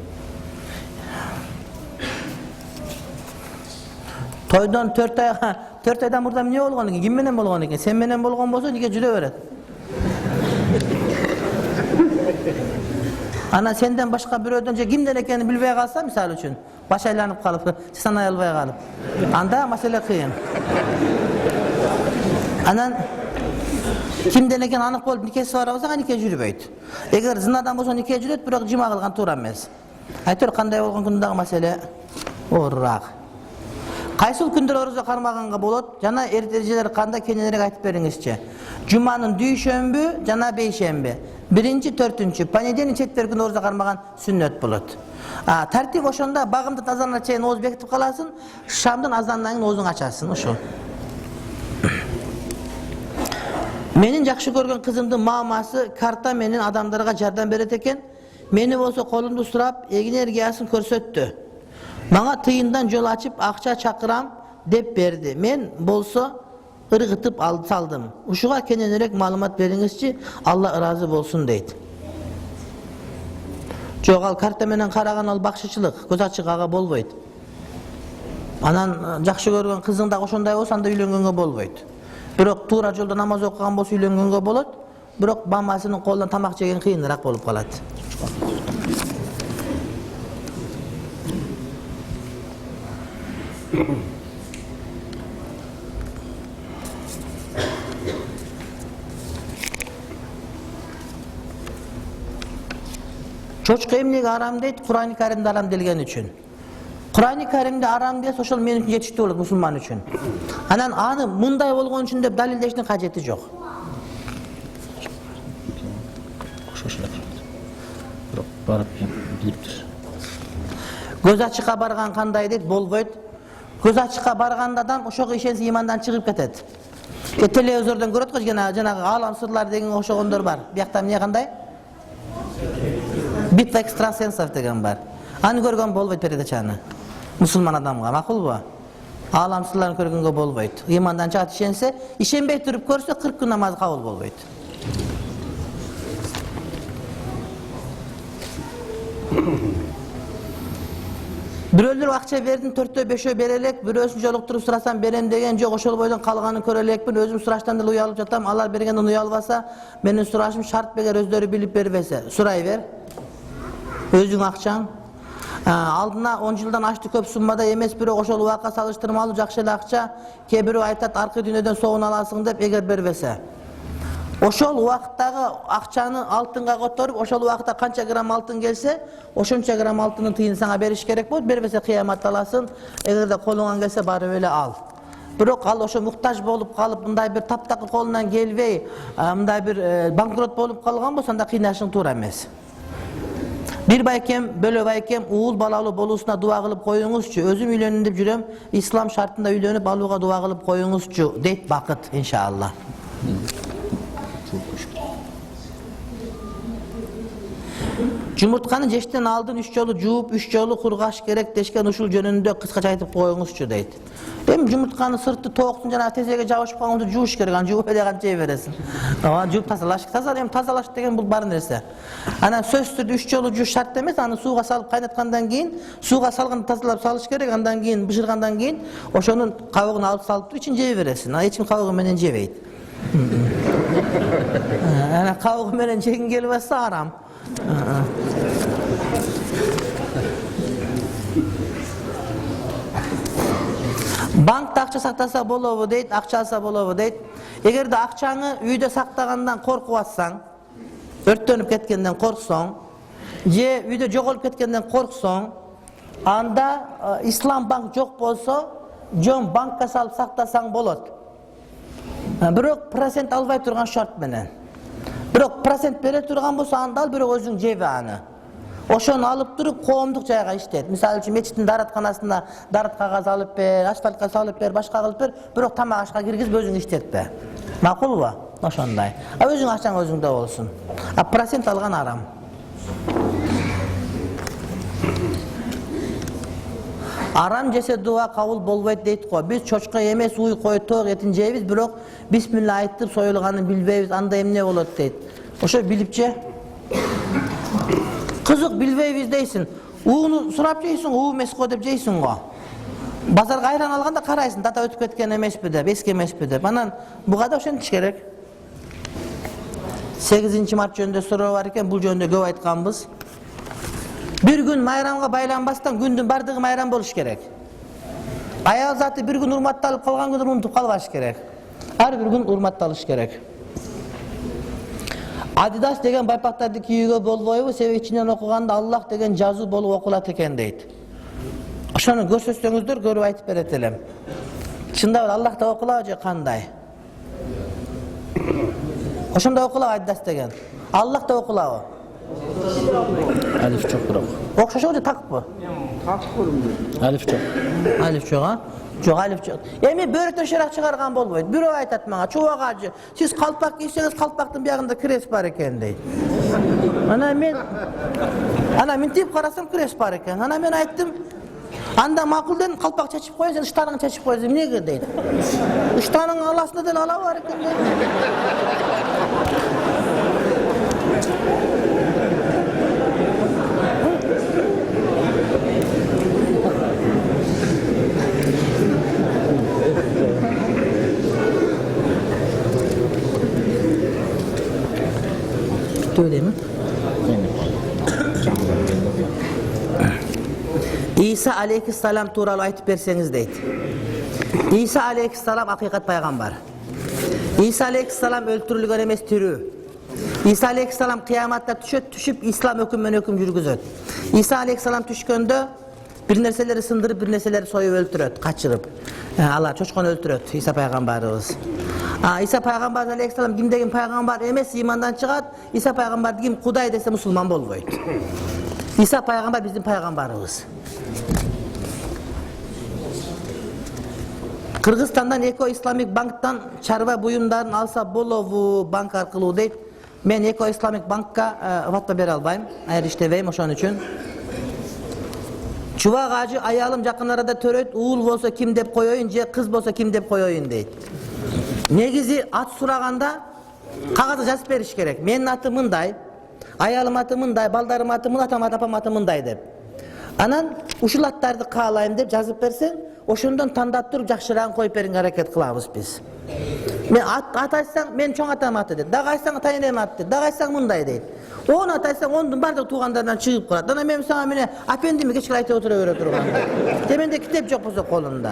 Toydan 4 aydan burada ne болгон экен? Ким менен болгон экен? Сен менен болгон болсо нике жүрө берет. Ana senden başka bирөөдөн же кимден экенин билбей калса, мисалы үчүн, баш айланып калып, санай албай калып. Анда маселе кыйын. Анан кимден экен анык болуп никеси бар болсо, нике жүрбөйт. Эгер зынадан болсо нике жүрөт, бирок жыма кылган туура эмес. Айтор кандай болгон күндөгү маселе оорураак. Кайсыл күндөр орозо кармаганга болот? Жана эрежелер кандай кененирээк айтып бериңизчи. Жуманын дүйшөмбү жана бейшемби. Биринчи, төртүнчү, понедельник, четверг күнү орозо кармаган сүннөт болот. Тартип ошондо багымды тазалана чейин ооз бекитип каласың, шамдын азандан кийин оозуңду ачасың, ошол. Менин жакшы көргөн кызымдын мамасы карта менен адамдарга жардам берет экен. Мени болсо колумду сурап, энергиясын көрсөттү. Мага тыйындан жол ачып, акча чакырам деп берди. Мен болсо ыргытып салдым. Ушуга кененирээк маалымат бериңизчи, Алла ыраазы болсун дейт. Жок, ал карта менен караган ал бакшычылык, көз ачык ага болбойт. Анан жакшы көргөн кызың да ошондой болсо, анда үйлөнгөнгө болбойт. Бирок туура жолдо намаз окуган болсо үйлөнгөнгө болот, бирок мамасынын колунан тамак жеген кыйыныраак болуп калат. Чочко эмнеге арам дейт? Кур'ан-ы Каримде арам делген үчүн. Кур'ан-ы Каримде арам десе, ошол мен үчүн жетиштүү болот, мусулман үчүн. Анан аны мындай болгон үчүн деп далилдештин кажети жок. Бирок барып билиптир. Көз ачыкка барган кандай дейт? Болбойт. Көз ачыкка барган адам ошого ишенсе имандан чыгып кетет. Телевизордон көрөт го жанагы Алам сырлар деген ошогондор бар. Биякта эмне кандай? Битва экстрасенсов деген бар. Аны көргөн болбойт передачаны. Мусулман адамга макулбу? Алам сырларын көргөнгө болбойт. Имандан чыгат ишенсе, ишенбей туруп көрсө 40 күн намаз кабыл болбойт. Бирөөлөр акча бердим, 4-5 бере элек, бирөөсүн жолуктуруп сурасам берем деген жок, ошол бойдон калганын көрө элекмин. Өзүм сураштан деле уялып жатам. Алар бергенден уялбаса, менин сурашым шарт бегер өздөрү билип бербесе, сурай бер. Өзүң акчаң. Алдына 10 жылдан ашты көп суммада эмес, бирок ошол убакка салыштырмалуу жакшы эле акча. Кээ бирөө айтат, аркы дүйнөдөн соогун аласың деп, эгер бербесе. Ошол убактагы акчаны алтынга которуп, ошол убакта канча грамм алтын келсе, ошонча грамм алтынын тыйын сага бериш керек болот. Бербесе кыямат аласың. Эгерде колуңан келсе барып эле ал. Бирок ал ошо муктаж болуп калып, мындай бир таптакыр колунан келбей, мындай бир банкрот болуп калган болсо, анда кыйнашың туура эмес. Bir baykem, bölö baykem, uğul balalı bolusuna dua kılıp koyuңузчу. Özüm üylönün деп жүрөм, İslam şartında üylönüp alууга dua kılıp koyuңузчу. Deyt bakıt inşallah. Jumurtkany jeштен алдын 3 жолу жууп, 3 жолу кургаш керек дешкен ушул жөнүндө кыскача айтып коюңузчу дейт. Эми жумуртканы сырты тооксун жана тезеге жабышып калганда жууш керек, аны жууп эле канча жей бересиң. Жууп тазалаш, эми тазалаш деген бул бар нерсе. Анан сөзсүз түрдө 3 жолу жууш шарт эмес, аны сууга салып кайнаткандан кийин, сууга салганда тазалап салыш керек, андан кийин бышыргандан кийин ошонун кабыгын алып салып туруп ичин жей бересиң. Эч ким кабыгы менен жебейт. Ana kavga menen çekin gelmezse aram. Bankta akça saktasa bolobu deyt, akça alsa bolobu deyt. Eğer de akçanı uyda saktağandan korkup atsan, örttönüp ketkenden korksan, je uyda jogolup ketkenden korksan, anda İslam bank jok bolsa, jon bankka salıp saktasan bolot. Бирок процент албай турган шарт менен. Бирок процент бере турган болсо анда ал бирок өзүң жеби аны. Ошону алып туруп коомдук жайга иштет. Мисалы үчүн мечиттин даратканасында дарат кагаз алып бер, асфальтка салып бер, башка кылып бер, бирок тамак ашка киргизип өзүң иштетпе. Макулбу? Ошондой. Өзүң акчаң өзүңдө болсун. Процент алган арам. Aram jese dua kabul bolбойт дейт го. Биз чочко эмес, уй, кой, тоок этин жейбиз, бирок бисмилла айтып союлганын билбейбиз. Анда эмне болот дейт. Ошо билип же. Kızık bilbeybiz deysin. Uğunu surap jeysin, uğu mesko dep jeysin go. Bazarga ayran alganda karaysın, data ötüp ketken emespi dep, eski emespi dep. Anan buga da oşentiş gerek. 8 mart jönündө soroo бар экен, бул жөнүндө көп айтканбыз. Bir gün bayramga baylanbастан күндүн бардыгы bayram болуш керек. Аял заты bir gün урматталып калган күндү унутуп калбаш керек. Ар bir gün урматталыш керек. Adidas деген байпактарды кийүүгө болбойбу, себеби ичинен окуганда Аллах деген жазуу болуп окулат экен дейт. Ошону көрсөтсөңүздөр көрүп айтып берет элем. Чында эле Аллах да окулабы же кандай? Ошондой окулабы Adidas деген. Аллах да окулабы? Alif çok bırak. Окшошобу же такпы? Alif çok. Alif жок, а? Жок, алиф жок. Эми бөрөтөн шырак чыгарган болбойт. Бирөө айтат мага, "Чубак ажы, сиз калпак кийсеңиз калпактын биягында крест бар экен" дейт. Ана мен тип карасам крест бар экен. Ана мен айттым, "Анда макул дедим, калпак чечип коюн, сен штаныңды чечип коюсуң, эмнеге" дейт. Штаныңдын аласында деле ала бар экен дейт. Öyle İsa aleyhisselam tuuralı aytıp berseniz deydi. İsa aleyhisselam hakikat paygambar. İsa aleyhisselam öldürülgen emes türü. İsa aleyhisselam kıyamatta düşüp İslam hükümmen hüküm jürgüzöt. İsa aleyhisselam düşkönde bir nerseleri sındırıp bir nerseleri soyup öldüröt, kaçırıp. Allah çoçkon öldüröt İsa paygambarımız. İsa paygambar aleyhisselam kimdegin paygambar emes imandan çıgat. İsa paygambar kim Kuday dese musulman bolboyt. İsa paygambar bizim paygambarımız. Kırgızstan'dan Eko İslamik Bank'tan çarva buyumlarını alsa bolovu bank arkılığı deyip men Eko İslamik Bank'a vatma beri albayım. Ayar işteveyim oşan için. Çuvak ağacı ayalım jakın arada töröt, uğul bolsa kim dep koyoyun, je kız bolsa kim dep koyoyun deyit. Negizi at suraganda kağızı жазып beriş gerek. Menin atı mınday, ayalım atı mınday, baldarım atı mınday, apam atı mınday dep. Anan uşul attardı kaalayım dep жазып bersen, oşundan tandap durup jakşırağın koyup berin hareket kılabız biz. Men at açsan, men çoğun atam atı deyit. Dağı açsan atayın atı deyit. Dağı açsan mınday deyit. Onu ataysan ondun bardak tuğanlardan çıkıp kalat. Dana men sana mene apendimi geçik ayta otura durgan. Demende kitap çok bolsa kolunda.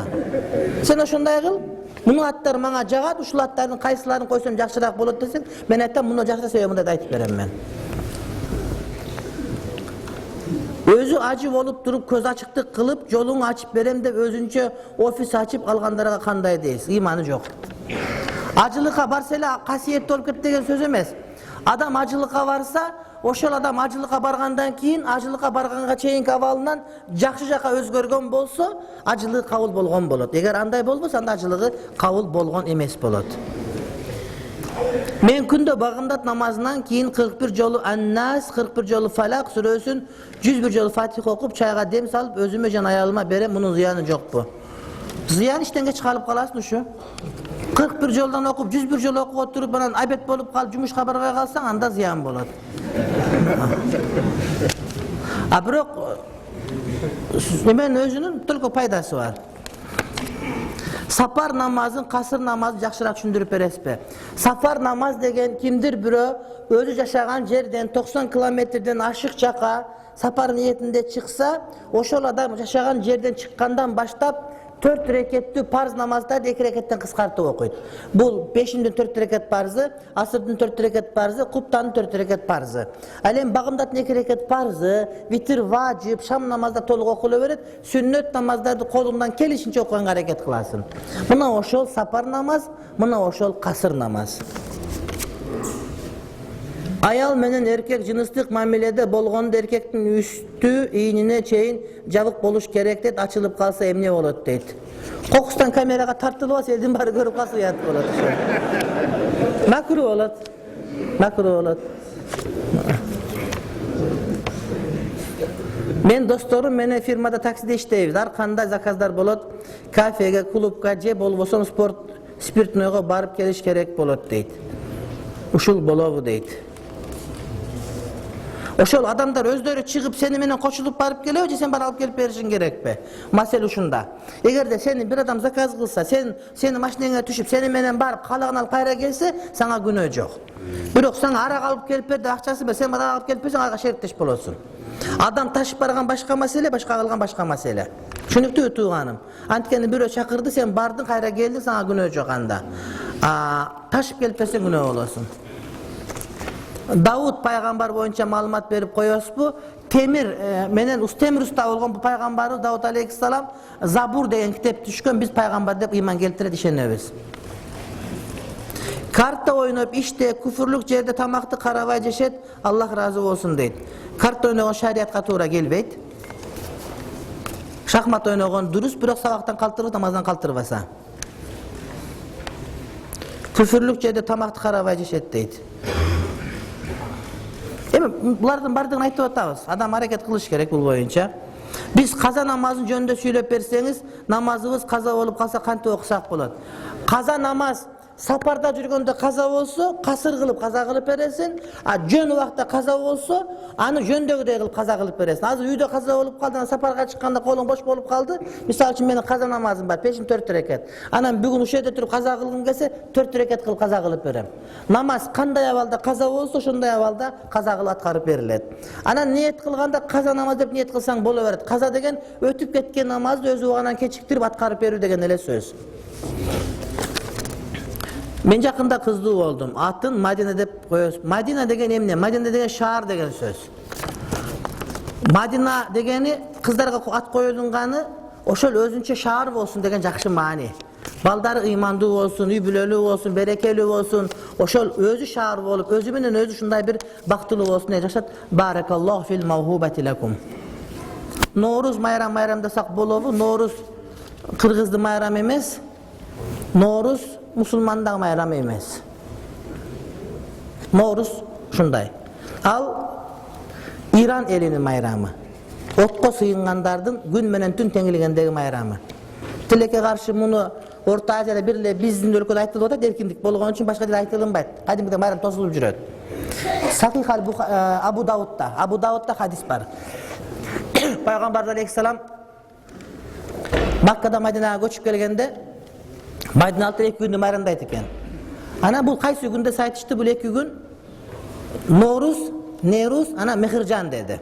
Sen oşunday kıl. Bunun atları bana jagat, uşul atların kaysilarini koysam jakşırak bolot desen, men aytam bunu jakşı sebebinde de aytıp berem men. Özü acı olup durup köz açıklık kılıp yolunu açıp berem de özünce ofis açıp alganlara kanday değilsin. İmanı yok. Acılığa barsela kasiyetli olup kettiğin söz emez. Adam acılığa varsa, oşol adam acılığa bargandan keyin acılığa barganга чейинки абалынан жакшы жака өзгөргөн болсо, acılığı kabul болгон болот. Эгер андай болбосо, анда acılığı kabul болгон эмес болот. Men күндө багымдат намазынан кийин 41 жолу An-Nas, 41 жолу Falaq сүрөсүн, 101 жолу Fatiha окуп, чайга дем салып, өзүмө жана аялыма берем. Мунун зыяны жокпу? Зыян иштен кеч калып каласың ушу. 41 жолдан окуп, 101 жол окуп отуруп, анан айбет болуп калып, жумушка барбай калсаң, анда зыян болот. Бирок эменин өзүнүн только пайдасы бар. Сапар намазын, касыр намазын жакшыраак түшүндүрүп бересизби? Сапар намаз деген кимдир бирөө өзү жашаган жерден 90 километрден ашык жака сапар ниетинде чыкса, ошол адам жашаган жерден чыккандан баштап 4 рекеттүү парз намаздарды 2 рекеттен кыскартып окуйт. Бул 5-дин 4 рекет парзы, асырдын 4 рекет парзы, куптанын 4 рекет парзы. Ал эми багымдаттын 2 рекет парзы, витир, важип, шам намазда толук окуло берет, сүннөт намаздарды колуңдан келишинче окуганга аракет кыласың. Мына ошол сапар намаз, мына ошол касыр намаз. Ayal menen erkek jınыстык мамиледе болгондо эркектин үстү ийнине чейин жабык болуш керек дейт, ачылып калса эмне болот дейт. Кокустан камерага тартылып алса элдин баары көрүп калса уят болот. Макру болот. Макру болот. Мен досторум менен фирмада таксиде иштейбиз. Ар кандай заказдар болот, кафеге, клубка же болбосо спиртнойго барып келиш керек болот дейт. Ушул болобу дейт. Oşol adamlar özleri çıkıp seni menen koşulup barıp geliyor je sen bar alıp gelip berişin kerekpi? Masele uşunda. Egerde seni bir adam zakaz kılsa, seni maşinеңe düşüp seni menen barıp kalagını alıp kayra gelse, sana günah jok. Bирок sana arak alıp gelip berdi, akçası ber, sen bar alıp gelip bersen aga şerikteş bolosун. Adam taşıp bargan başka mesele, başka kılgan başka mesele. Şunuktu tuğanım. Antkeni biri çakırdı, sen bardın kayra geldin, sana günah jok anda. Taşıp gelip bersen günah bolosун. Davud paygambar boyunca malumat berip koyospu. Temir menen Ustemir usta olgan bu paygambarı Davud aleyhisselam Zabur degan kitep düşkön, biz paygambar dep iman keltirет işenebиz. Kartta oynayıp işte küfürlük yerde tamakты karabay jeşet, Allah razı olsun deydi. Kartta oynagan şariatga toora kelbeyt. Şahmat oynagan durus, bирок sabaktan kaltırıp namazdan kaltırбаса. Küfürlük yerde tamakты karabay jeşet deydi. Bulardan bardığını aytып atabız. Adam hareket kılış gerek bu boyunca. Biz kaza namazın jönünde söylep berseniz, namazımız kaza olup kalsa kantip okusak bolat. Kaza namaz saparda жүргөндө kaza bolsa, kasır kılıp kaza kılıp beresin. Jön ubakta kaza bolsa, anı jöndөгүдөй kılıp kaza kılıp beresin. Azыр үйдө kaza olup kaldı, saparga çıkkanda kolun boş bolup kaldı. Misal üçün menin kaza namazım var, peşim 4 rekat. Anam bugün uşu yerде turup kaza kılgım kelse 4 rekat kılıp kaza kılıp berem. Namaz kanday avalda kaza bolsa, şonday avalda kaza kılıp atkарып берилет. Анан ниет кылганда kaza namaz деп ниет кылсаң боло берет. Kaza деген өтүп кеткен намазды өзү убагынан кечиктирип аткарып берүү деген эле сөз. Men yakında kızdığı oldum. Atın Madine dep koyuyoruz. Madine degen emne? Madine degen şahar degen söz. Madina degeni kızlarga at koyulunganı oşol özünçe şahar bolsun degen jakşı mani. Baldары imandı olsun, übülölü olsun, berekeli olsun. Oşol özü şahar bolup, özü menen özü şunday bir baktılı olsun diye yaşat. Barakallahu fil mavhubati lakum. Nooruz mayram desak bolobu. Nooruz Kırgızdı mayram emes. Nooruz Musulmanda mayram emes. Nooruz şunday. Al İran elinin mayramı. Otko sıyıngandardın gün menen tün tengiligendegi mayramı. Tileke karşı bunu Orta Asya'da birle bizdin өлkөдө айтылып атат, эркиндик болгон үчүн башка дил айтылынбайт. Кадимгиден mayram тосулуп жүрөт. Sahih Abu Davud'da hadis var. Peygamber aleyhisselam Makka'da Medine'ye göçüp gelgende Medine altı 2 gündü mayramdaydı eken. Ana bu kaysı günde saytıştı bu 2 gün Nooruz, Nevruz, ana Mehircan dedi.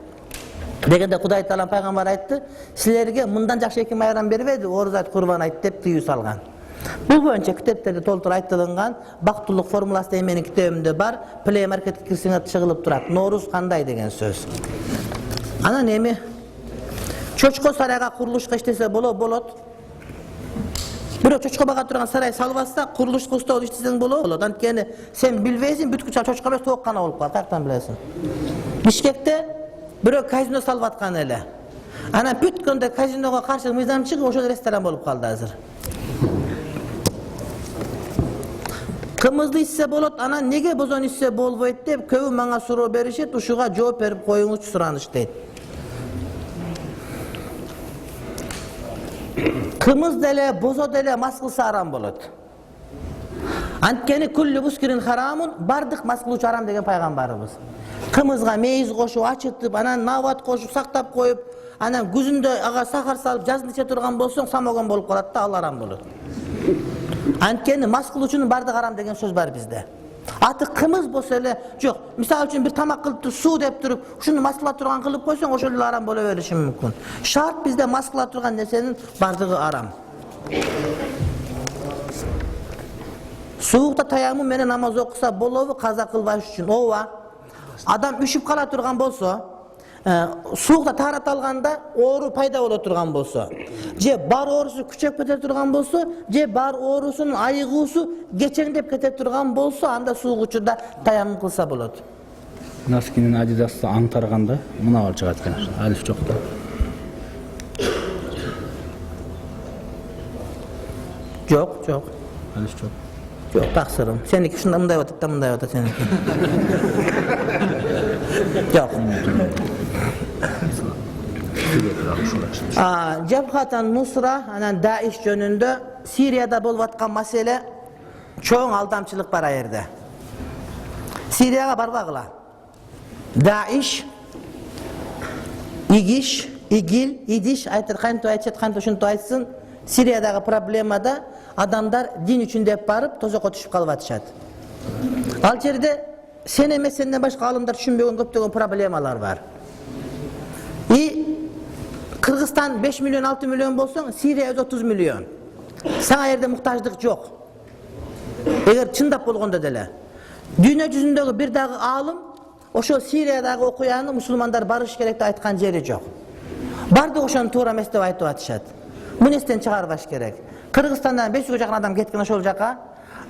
Degende Kuday Taala Peygamber aytты, sizlerge mından jakşı eki mayram beribedi, oruz ayt kurban ayt dep tüyü salgan. Bu boyunca kitaplarda toltur aytılıngan baktuluk formulası da menin kitabımda var. Play Market kirsine çıkılıp durat. Nooruz kanday degen söz. Ana nemi? Çoçko sarayga kuruluşka iştese bolot. Biro çoçko baga turgan saray salbasta kuruluş kusta iştesen bolot. Antkeni sen bilbeysin bütkü çoçko bes toğuk kana olup kal, tartan bilesin. Bişkekte biro kazino salvatkan ele. Ana bütkünde kazinoga karşı mizam çıkıp oşol restoran bolup kaldı hazır. Kımızlı isse bolot, ana nege bozon isse bolboyt dep köbü manga suroo berişet, uşuga жооп берип коюңуз сураныш дейт. Kımız dele, bozo dele mas kılsa haram bolot. Antkeni kullu muskirin haramun, bardık mas kılууchu haram degen paygambarыбыз. Kımızga meyiz koşup, açıtıp, anan navat koşup, saktap koyup, anan güzündө aga sahar salıp, жаздын içe turgan bolsoň samogон bolup kalat da al haram bolot. Antkeni mas kılууchunun bardık haram degen söz var bizde. Atı kımız bolsa ele jok. Misal üçün bir tamak kılıp su dep turup, şunu mas kıla turgan kılıp koysoň oşol haram bola berişi mümkün. Şart bizde mas kıla turgan nersenin bardığı haram. Suukta tayamum menen namaz okusa bolobu kaza kılbaş üçün. Ova adam üşüp kala turgan bolsa, suukta taharat alganda oorу пайда боло турган болсо, же бар оорусу күчөп кете турган болсо, же бар оорусунун айыгуусу кечеңдеп кете турган болсо, анда суук учурда таяммум кылса болот. Наскинин Адидасты аңтарганда мына бар чыгат экен. Алиф жок да. Жок. Алиф жок. Жок, таксырым. Сеники ушундай мындай атат да мындай атат сеники. Жок. Jabhatan Nusra, anan Daesh jönündө Siriyada bolup atkan masele çoğun aldamçılık var ayerde. Siriyaga barbagıla. Daesh İgiş, İgil, İdiş aytır, kantı aytışat, kantı şuntu aytsın. Siriyadagi problemada adamlar din üçün dep barıp tozokko düşüp kalıp atışat. Al jerde sen emes, senden başka alımlar düşünbеген köптөгөн problemalar var. Kırgızstan 5 milyon 6 milyon bolsa Siriya 30 milyon. Sana yerde muhtaçlık yok. Eğer çındap bolgonda dele. Dünya yüzündeki bir dagı alım oşo Siriyadagi okuyanı musulmanlar barış kerek de aytkan jeri yok. Bardı oşonu toora emes dep aytıp atышат. Bunu esten çıkarbaş gerek. Kırgızstandan 500 jakın adam ketken oşol jaka.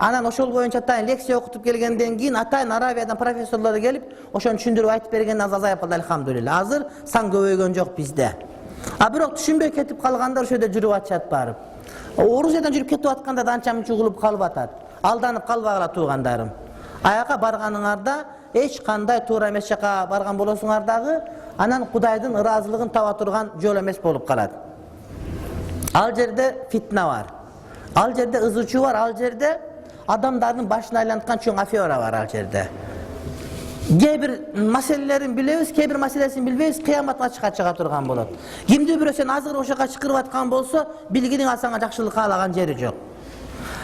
Anan oşol boyunca atayın leksiya okutup gelgenden keyin atayın Arabiyadan professorları gelip oşonu түшүндүрүп aytıp bergenden azayıp kaldı elhamdülillah. Hazır san köböygön yok bizde. Бирок түшүнбөй кетип калгандар ошо жерде жүрүп атышат барып. Орусиядан жүрүп кетип атканда да анча мынча угулуп калып атат. Алданып калбагыла туугандарым. Аяка барганыңарда эч кандай туура эмес жака барган болосуңар дагы анан Кудайдын ыраазылыгын таба турган жол эмес болуп калат. Ал жерде фитна бар. Ал жерде ызычуу бар, ал жерде адамдардын башын айланткан чоң афера бар ал жерде. Кээ-бир маселелерин билебиз, кээ-бир маселесин билбейбиз, кыяматка чыга турган болот. Кимди бирөө сен азыр ошо жака чакырып аткан болсо, билгиниң ал сага жакшылык каалаган жери жок.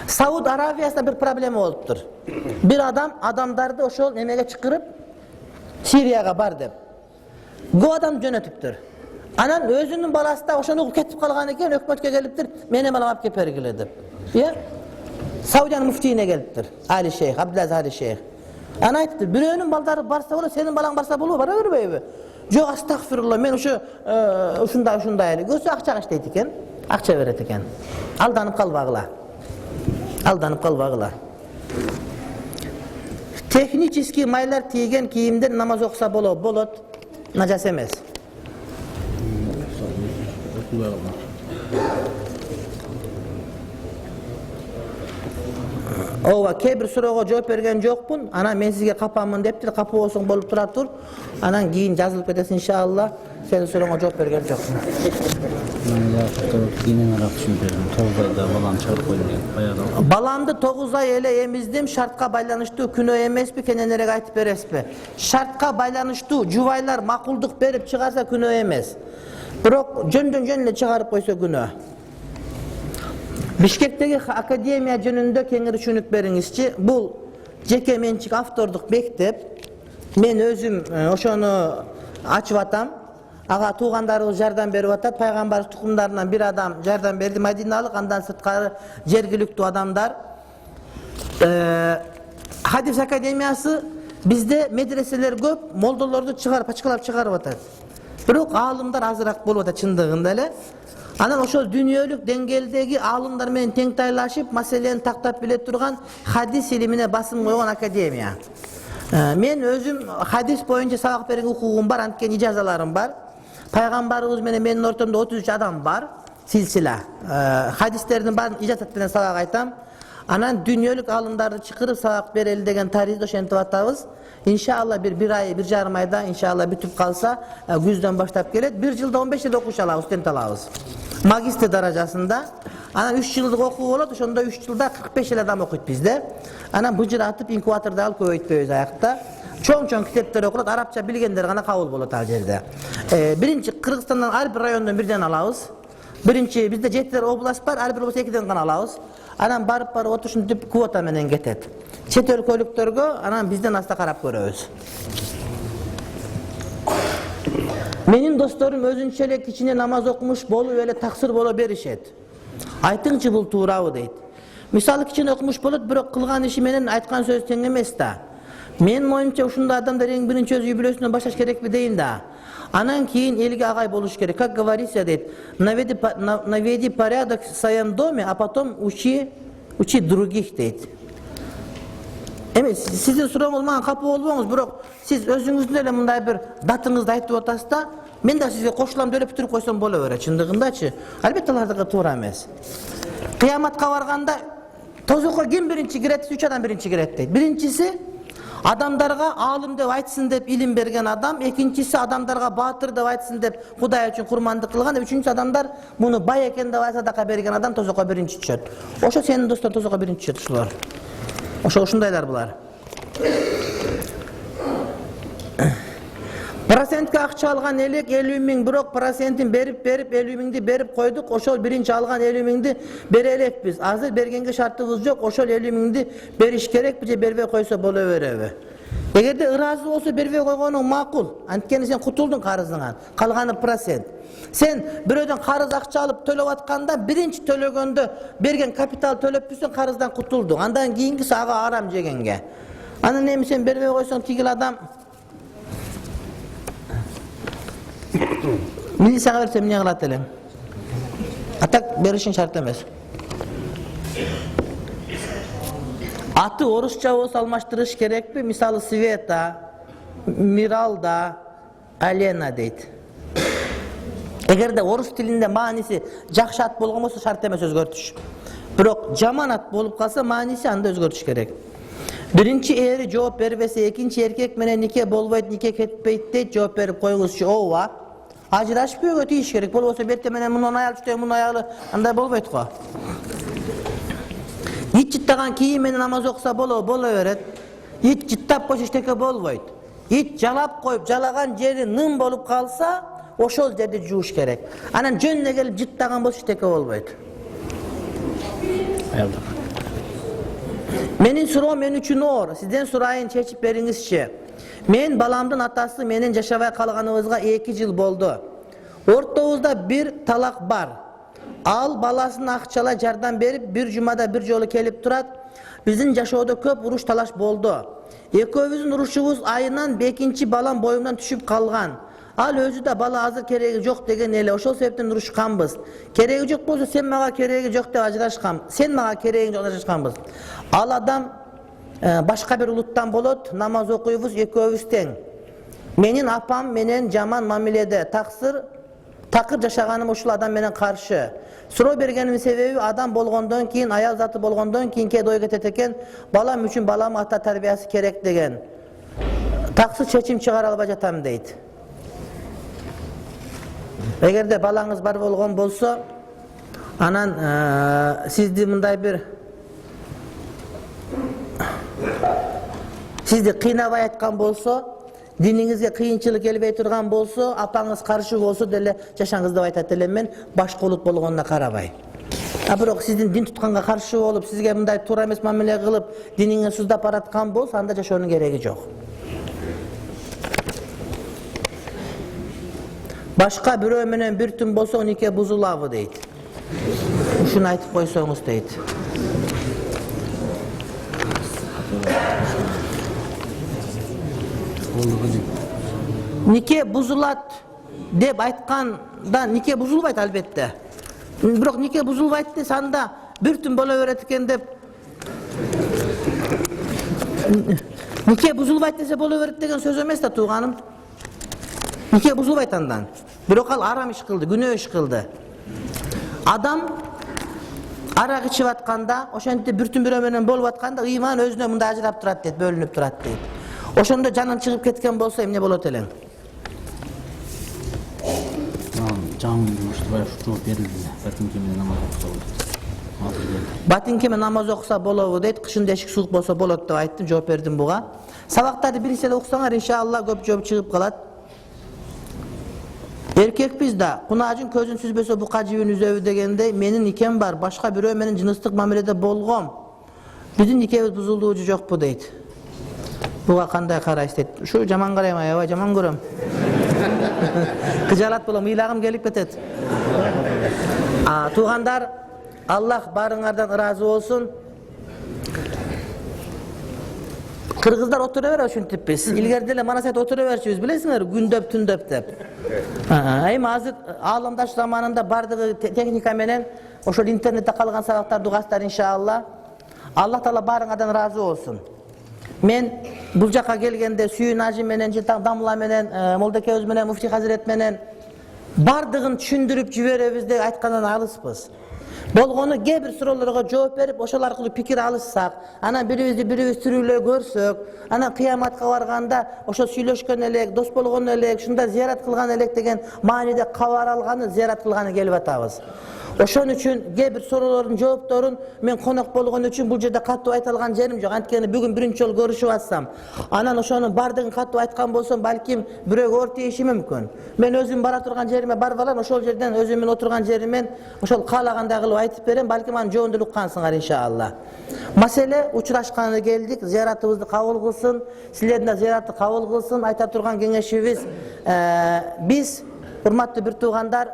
Сауд Арабиясында бир проблема болуптур. Бир адамдарды ошол немеге чакырып Сирияга бар деп. Го адам жөнөтүптүр. Анан өзүнүн баласы да ошону угуп кетип калган экен, өкмөткө келиптир, мени балам алып кеп бергиле деп. Саудиянын муфтийине келиптир. Али Шейх, Абдулазиз Али Шейх. Ana aytты, бирөөнүн балдары барса болот, сенин балаң барса болобу, бара бербейби? Жок, астагфирулла, мен ушундай эле. Көзү акчага иштейт экен, акча берет экен. Алданып калбагыла. Алданып калбагыла. Технический майлар тийген кийимдер намаз окуса болот, нажас эмес. Ооба, кээ-бир суроого жооп берген жокмун. Анан мен сизге капамын дептир, капа болсоң болуп тура тур. Анан кийин жазылып кетесиң иншалла. Сенин сурооңо жооп берген жокмун. Мен да кийинен арак түшүндүрдүм. 9 айда балам чыгарып койдум. Баягы. Баламды 9 ай эле эмиздим, шартка байланыштуу күнөө эмеспи, кененерээк айтып бересизби? Шартка байланыштуу жубайлар макулдук берип чыгарса күнөө эмес. Бирок жөндөн жөн эле чыгарып койсо күнөө. Бишкектеги академия жөнүндө кеңири түшүнүк бериңизчи. Бул жеке менчик автордук мектеп. Мен өзүм ошону ачып атам. Ага туугандарыбыз жардам берип атат. Пайгамбар тукумдарынан бир адам жардам берди, Мадиналык, андан сырткары жергиликтүү адамдар. Хадис академиясы бизде медреселер көп, молдолорду чыгарып, ачкалап чыгарып атат. Бирок аалымдар азыраак болуп атат чындыгында эле. Анан ошол дүйнөлүк деңгээлдеги аалымдар менен тең тайлашып, маселени тактап биле турган хадис илимине басым койгон академия. Мен өзүм хадис боюнча сабак берген укугум бар, анткени ижазаларым бар. Пайгамбарыбыз менен менин ортомдо 33 адам бар, силсила. Хадистердин баарын ижазат менен сабак айтам. Анан дүйнөлүк аалымдарды чакырып сабак берели деген тарихти ошентип атабыз. İnşallah bir ay, bir жарым ayda inşallah бүтүп калса, күздөн баштап келет. Bir жылда 15 жыл окуш алабыз, студент алабыз. Магистр даражасында. Анан 3 жылдык окуу болот, ошондо 3 жылда 45 жыл адам окуйт bizde. Анан быжыратып инкубаторду алып көбөйтпөйбүз аякта. Чоң китептер окулат, арабча билгендер гана кабыл болот ал жерде. Биринчи Кыргызстандан ар бир райондон бирден алабыз. Биринчи бизде 7 область бар, ар бир область 2ден гана алабыз. Анан барып отушунтип квота менен кетет. Чет өлкөлүктөргө анан бизден аста карап көрөбүз. Менин досторум өзүнчө эле кичине намаз окумуш болуп эле таксыр боло беришет. Айтыңчы бул туурабы дейт. Мисалы кичине окумуш болот, бирок кылган иши менен айткан сөз тең эмес да. Менин оюмча ушундай адамдар эң биринчи өз үй бүлөсүнөн башташ керекпи дейин да. Анан кийин элге агай болуш керек. Как говорится, дейт, наведи порядок в своем доме, а потом учи других, дейт. Эми сиздин сурооңуз мага капа болбоңуз, бирок сиз өзүңүздүн эле мындай бир датыңызды айтып атасыз да, мен да сизге кошулам деп бүтүрүп койсом боло берет, чындыгындачы. Албетте алардыгы туура эмес. Кыяматка барганда тозокко ким биринчи кирет, 3 адам биринчи кирет дейт. Биринчиси адамдарга аалым деп айтсын деп илим берген адам, экинчиси адамдарга баатыр деп айтсын деп Кудай үчүн курмандык кылган, үчүнчүсү адамдар муну бай экен деп садака берген адам тозокко биринчи түшөт. Ошо сенин достор тозокко биринчи түшөт ушулар. Ошондайлар булар. Prosentke akça algan elek 50 ming, birok prosentin berip 50 mingdi berip koyduk. Oşol birinci algan 50 mingdi bere elekpiz. Azır bergenge şartыбыз yok. Oşol 50 mingdi beriş kerek, bize berbe koysa bola berebe. Egerde ırazı olsa berbe koygonun makul. Antkeni sen kutuldun karızından. Kalganı prosent. Sen biröden karız akça alıp төлöp atkanda birinci tölөгөндө bergen kapital төлөp büsün karızdan kutuldun. Andan kийинкиси ага aram jegenge. Anın nemi sen berbe koysan tigil adam milisaga versem ne kılat elem? Atak berişin şart emes. Atı orusça olsa almaştırış gerek mi? Misali Sveta, Miralda, Alena deydi. Eğer de orus dilinde manisi jakşı at bolğon bolsa şart emes özgörtüş. Birok jaman at bolup kalsa manisi anda özgörtüş gerek. Birinci eri cevap berбесе, ikinci erkek menen nike bolboyt, nike ketpeyt deyt cevap berip koyuluşu ova. Ajraşpıyor öte iş gerek. Bolbosa berte menen bunun ayağı tutuyor, bunun ayağı anda bolboyt ko. Hiç jittagan kiyim menen namaz okusa bola öret. Hiç jittap koş işteke bolboyt. Hiç jalap koyup jalagan jeri nım bolup kalsa oşol жерде жууш керек. Анан жөнүнө келип жыттаган болсо эчтеке болбойт. Menin suroom men үчүн оор. Сизден сурайын, чечип бериңизчи. Men balamдын atасы менен жашабай калганыбызга 2 жыл болду. Ортобузда bir talak бар. Ал баласына акчалай жардам берип, bir жумада bir жолу келип турат. Биздин жашоодо көп уруш талаш болду. Экөөбүздүн урушубуз айынан 5-чи балам боюмдан түшүп калган. Ал өзү да бала азыр кереги жок деген эле. Ошол себептен урушканбыз. Кереги жок болсо сен мага кереги жок деп ажырашкам. Сен мага кереги жок деп ажырашканбыз. Ал адам башка бир улуттан болот, намаз окуйбуз, экөөбүз тең. Менин апам менен жаман мамиледе, такыр жашаганым ушул адам менен каршы. Суроо бергеним себеби адам болгондон кийин, аял заты болгондон кийин кээ ой кетет экен, балам үчүн балам ата тарбиясы керек деген. Таксыз чечим чыгара албай жатам дейт. Эгерде балаңыз бар болгон болсо, анан сизди мындай бир сизди кыйнабай айткан болсо, диниңизге кыйынчылык келбей турган болсо, апаңыз каршы болсо деле жашаңыз деп айтат элем мен, башка улут болгонуна карабай. Бирок сиздин дин тутканга каршы болуп, сизге мындай туура эмес мамиле кылып, диниңи суздап бараткан болсо, анда жашоонун кереги жок. Başka biri менен bir tün bolsa нике buzulabı deydi. Uşunu aytıp koysanız deydi. Nike buzulat dep aytkanda nike buzulbayt albatta. Biroq nike buzulbayt dese anda bir tün bola öret eken dep nike buzulbayt dese bola öret деген söz emes da tuğanım. Nike buzulbayt andan. Biroq al aram iş kıldı, günөө iş kıldı. Adam arak içip atkanda, oşonte bir tün biri menen bolup atkanda iman özüne mында ajırap turat deydi, bölünüp turat deydi. Oşonda canın çıkıp ketken bolsa emne bolot eleng? Canım Mustafa'ya şu cevap verildi. Batinkeme namaz okusa olur. Batinkeme namaz okusa bolobu deydi, kışın deşik suluk bolsa bolot dep ayttım, cevap berdim buga. Sabaktardı bir isele okusaňar inşallah köp cevap çıkıp kalat. Erkek bizde, kunacın közün süzbese bu kacibin üzövi degende menin ikem var, başka biri menin cınıstık mamilede bolgom. Bizim nikemiz buzulduğu jok bu deydi. Buga kanday karayış deydi. Şu jaman karayım ayava, jaman görüm. Kıcalat bolam, ilagım gelip betet. Tuğandar, Allah barыңardan razı olsun. Kırgızlar oturuver uşuntip biz. İlgerde ele mana set oturuverçibiz bilesiňer, gündöp tündöp dep. Eýme hazır alamdaş zamanında bardygy teknika menen oşol internetde kalgan sabaktar dugastar inşallah. Allah Taala barыңardan razı olsun. Men bul jaka gelgende Süýün Hacı menen, Damla menen, Moldakeöz menen, Mufti Haziret menen bardygyn düşündürüp jiberebizde aytkandan alyspyz. Bolgonu gebir sorularga жооп берип, ошол аркылуу pikir alışsak, ana birimiz türüyle görsök, ana kıyamatga barganda ошо сүйлөшкөн элек, дос болгон элек, şunda ziyaret kılgan elek degen manide kabar algany, ziyaret kılgany gelip atабыз. Oşon üçün bir soruların cevapların men konak bolğan üçün bu жерде kатуу ayta algan jerim jok. Antkeni bugün birinchi жолу görüşüp atsam. Anan oşonun bardığın katуу aytkan bolsam balkim bирөө örteyişi mümkün. Men özüm bara turgan jerime barıp alan, oşol жерден özümün oturgan jerimen oşol kalaganda kılıp aytıp berem, balkim anın жоонду уккансыңар inşallah. Masele uçuraşkanı geldik, ziyaratımızı kabul kılsın, sizlerin de ziyaratı kabul kılsın. Ayta turgan kеңешибиz, biz hurmatlı bir tuğandar,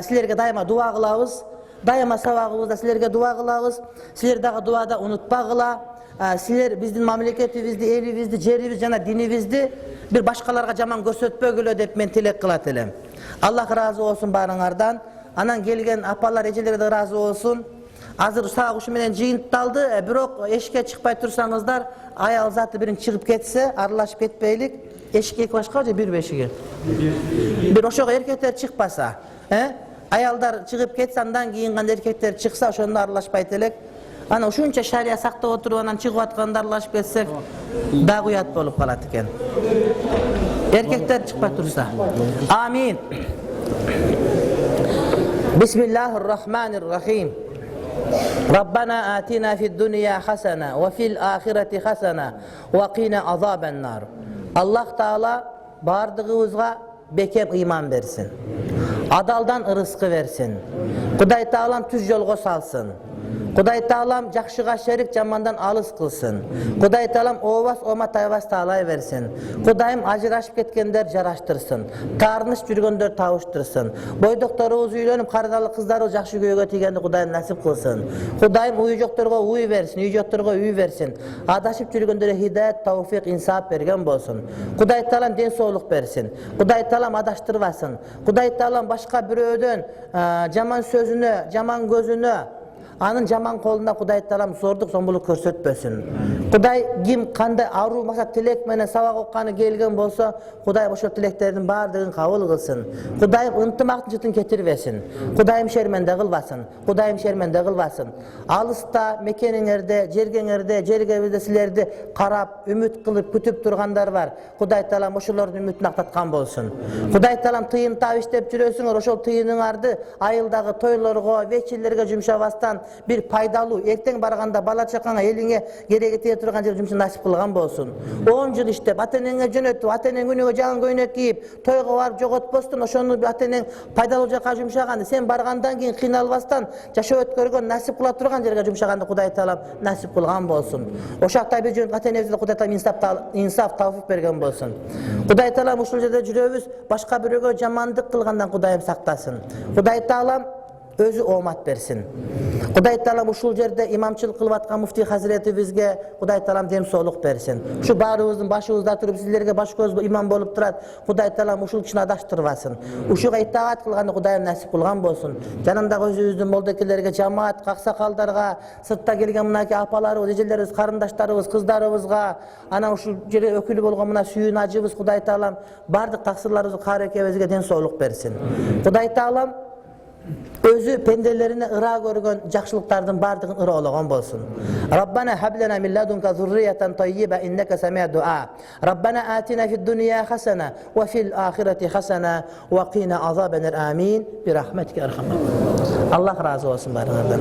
sizlerge daima dua kılabız. Daima sabahımızda sizlerge dua kılabız. Sizler dağı duada unutpagıla. Sizler bizdin mamleketibizdi, elibizdi, jeribizdi, jana dinibizdi bir başkalarga jaman көрсөтпөгүлө dep men tilek kılat elem. Allah razı olsun barыңardan. Anan gelgen apalar, ejeler de razı olsun. Azır sağ kuşu menen jıyıntaldı, birok eşikке çıkpay tursaňızlar, ayal zatı birin çıkıp ketse, aralashıp ketpeylik. Eşikке iki başka hoca bir beşigi. Bir oşoğa erkekler çıkpasa, ayaldar çıkıp ketse, andan kiyingan erkekler çıksa, oşonda aralashpay telek. Ana uşunça şariya sakta oturup anan çıkıp atkanda aralashıp ketsek, daha kuyat bolup kalat eken. Erkekler çıkpay tursa. Amin. Bismillahirrahmanirrahim. Rabbana atina fid dunya hasana ve fil ahireti hasana ve qina azaben nar. Allah Taala bardığımızga bekem iman versin. Adaldan ırıskı versin. Kuday Taalam tüz yolga salsın. Kuday Taalam jakşıga şerik, jamandan alыс kılsın. Kuday Taalam ovas oma taybas taalay versin. Kudayım ajıraşıp ketkenler jaraştırsın. Tarınış жүрgөндөр tavuştırsın. Boydoktorubuz üylönüp kardalı kızları jakşı göğe tigendi Kudayım nasip kılsın. Kudayım uyu joktorga uy versin, uy joktorga uy versin. Adaşıp жүрgöndөрө hidayet, tawfik, insaf bergen bolsun. Kuday Taalam den soğluk bersin. Kuday Taalam adaştırmasın. Kuday Taalam başka biröödön jaman sözünü, jaman gözünü, anın jaman kolunda Kuday Taalam sorduk sombuluk көрсөтпөсүn. Kuday kim kanday aruu maksat tilek menen sabak okkany gelgen bolsa, Kuday oşo tileklerinin bardığın kabul kılsın. Kudayım ıntımaktın çıtın ketirbesin. Kudayım şermende kılbasın. Kudayım şermende kılbasın. Alısta, mekeningerde, jergengerde, jergebizde silerdi karap, ümit kılıp kütüp durgandar var. Kuday Taalam oşolordun ümitini aktatkan bolsun. Kuday Taalam tıyın tav iştep жүрөсүңөр, oşol tıyınыңарды ayıldagı toylorgo, veçillerge jumşabastan bir paydalı, erteň barganda bala çakana eliňe gerek ete turgan jер jumşy nasip kılgan bolsun. 10 yıl iştep, ateneňe jönötüp, ateneň günüge jalan göýnek kiyip, toyga barıp jogotposdun, oşonu ateneň paydalı jaka jumşagandy, sen bargandan keyin kıynalbastan jaşap ötkөрgön nasip kıla turgan jerge jumşagandy Kuday Taalam nasip kılgan bolsun. Oşakta bir jön atenebizde Kuday Taalam insaf tawfik bergen bolsun. Kuday Taalam uşul jerde жүрөбүz, başka biröөгө jamandyk kılgandan Kudayım saktasın. Kuday Taalam özü omat bersin. Kuday Taalam uşul jerde imamçılık kılıp atkan mufti hazretibizge Kuday Taalam dem soğluk bersin. Şu barыбыздын başыбызda turup sizlerge baş göz imam bolup turat. Kuday Taalam uşul kişini adaştırbaсын. Uşuga itaat kılgandy Kudayım nasip kılgan bolsun. Janımdagı özübüzdün moldakilerge, jamaat, kaksakaldarga, sırtta gelgen mınaki apalarыбыз, ejelerimiz, karındaşlarыбыз, kızlarыбызga, ana uşul jere ökülü bolgan mına sүйün acыбыз Kuday Taalam bardyk taksirlarыбызды karekebizge den soğluk bersin. Kuday Taalam özü pendelerine ıra görgön jakşılıklardan bardığın ıra olagan bolsun. Rabbana hablana min ladunka zurriyeten tayyibe inneke semi'a dua. Rabbana atina fid dunya hasana ve fil ahireti hasana ve qina azabener amin. Bir rahmetike erhamer. Allah razı olsun barınlardan.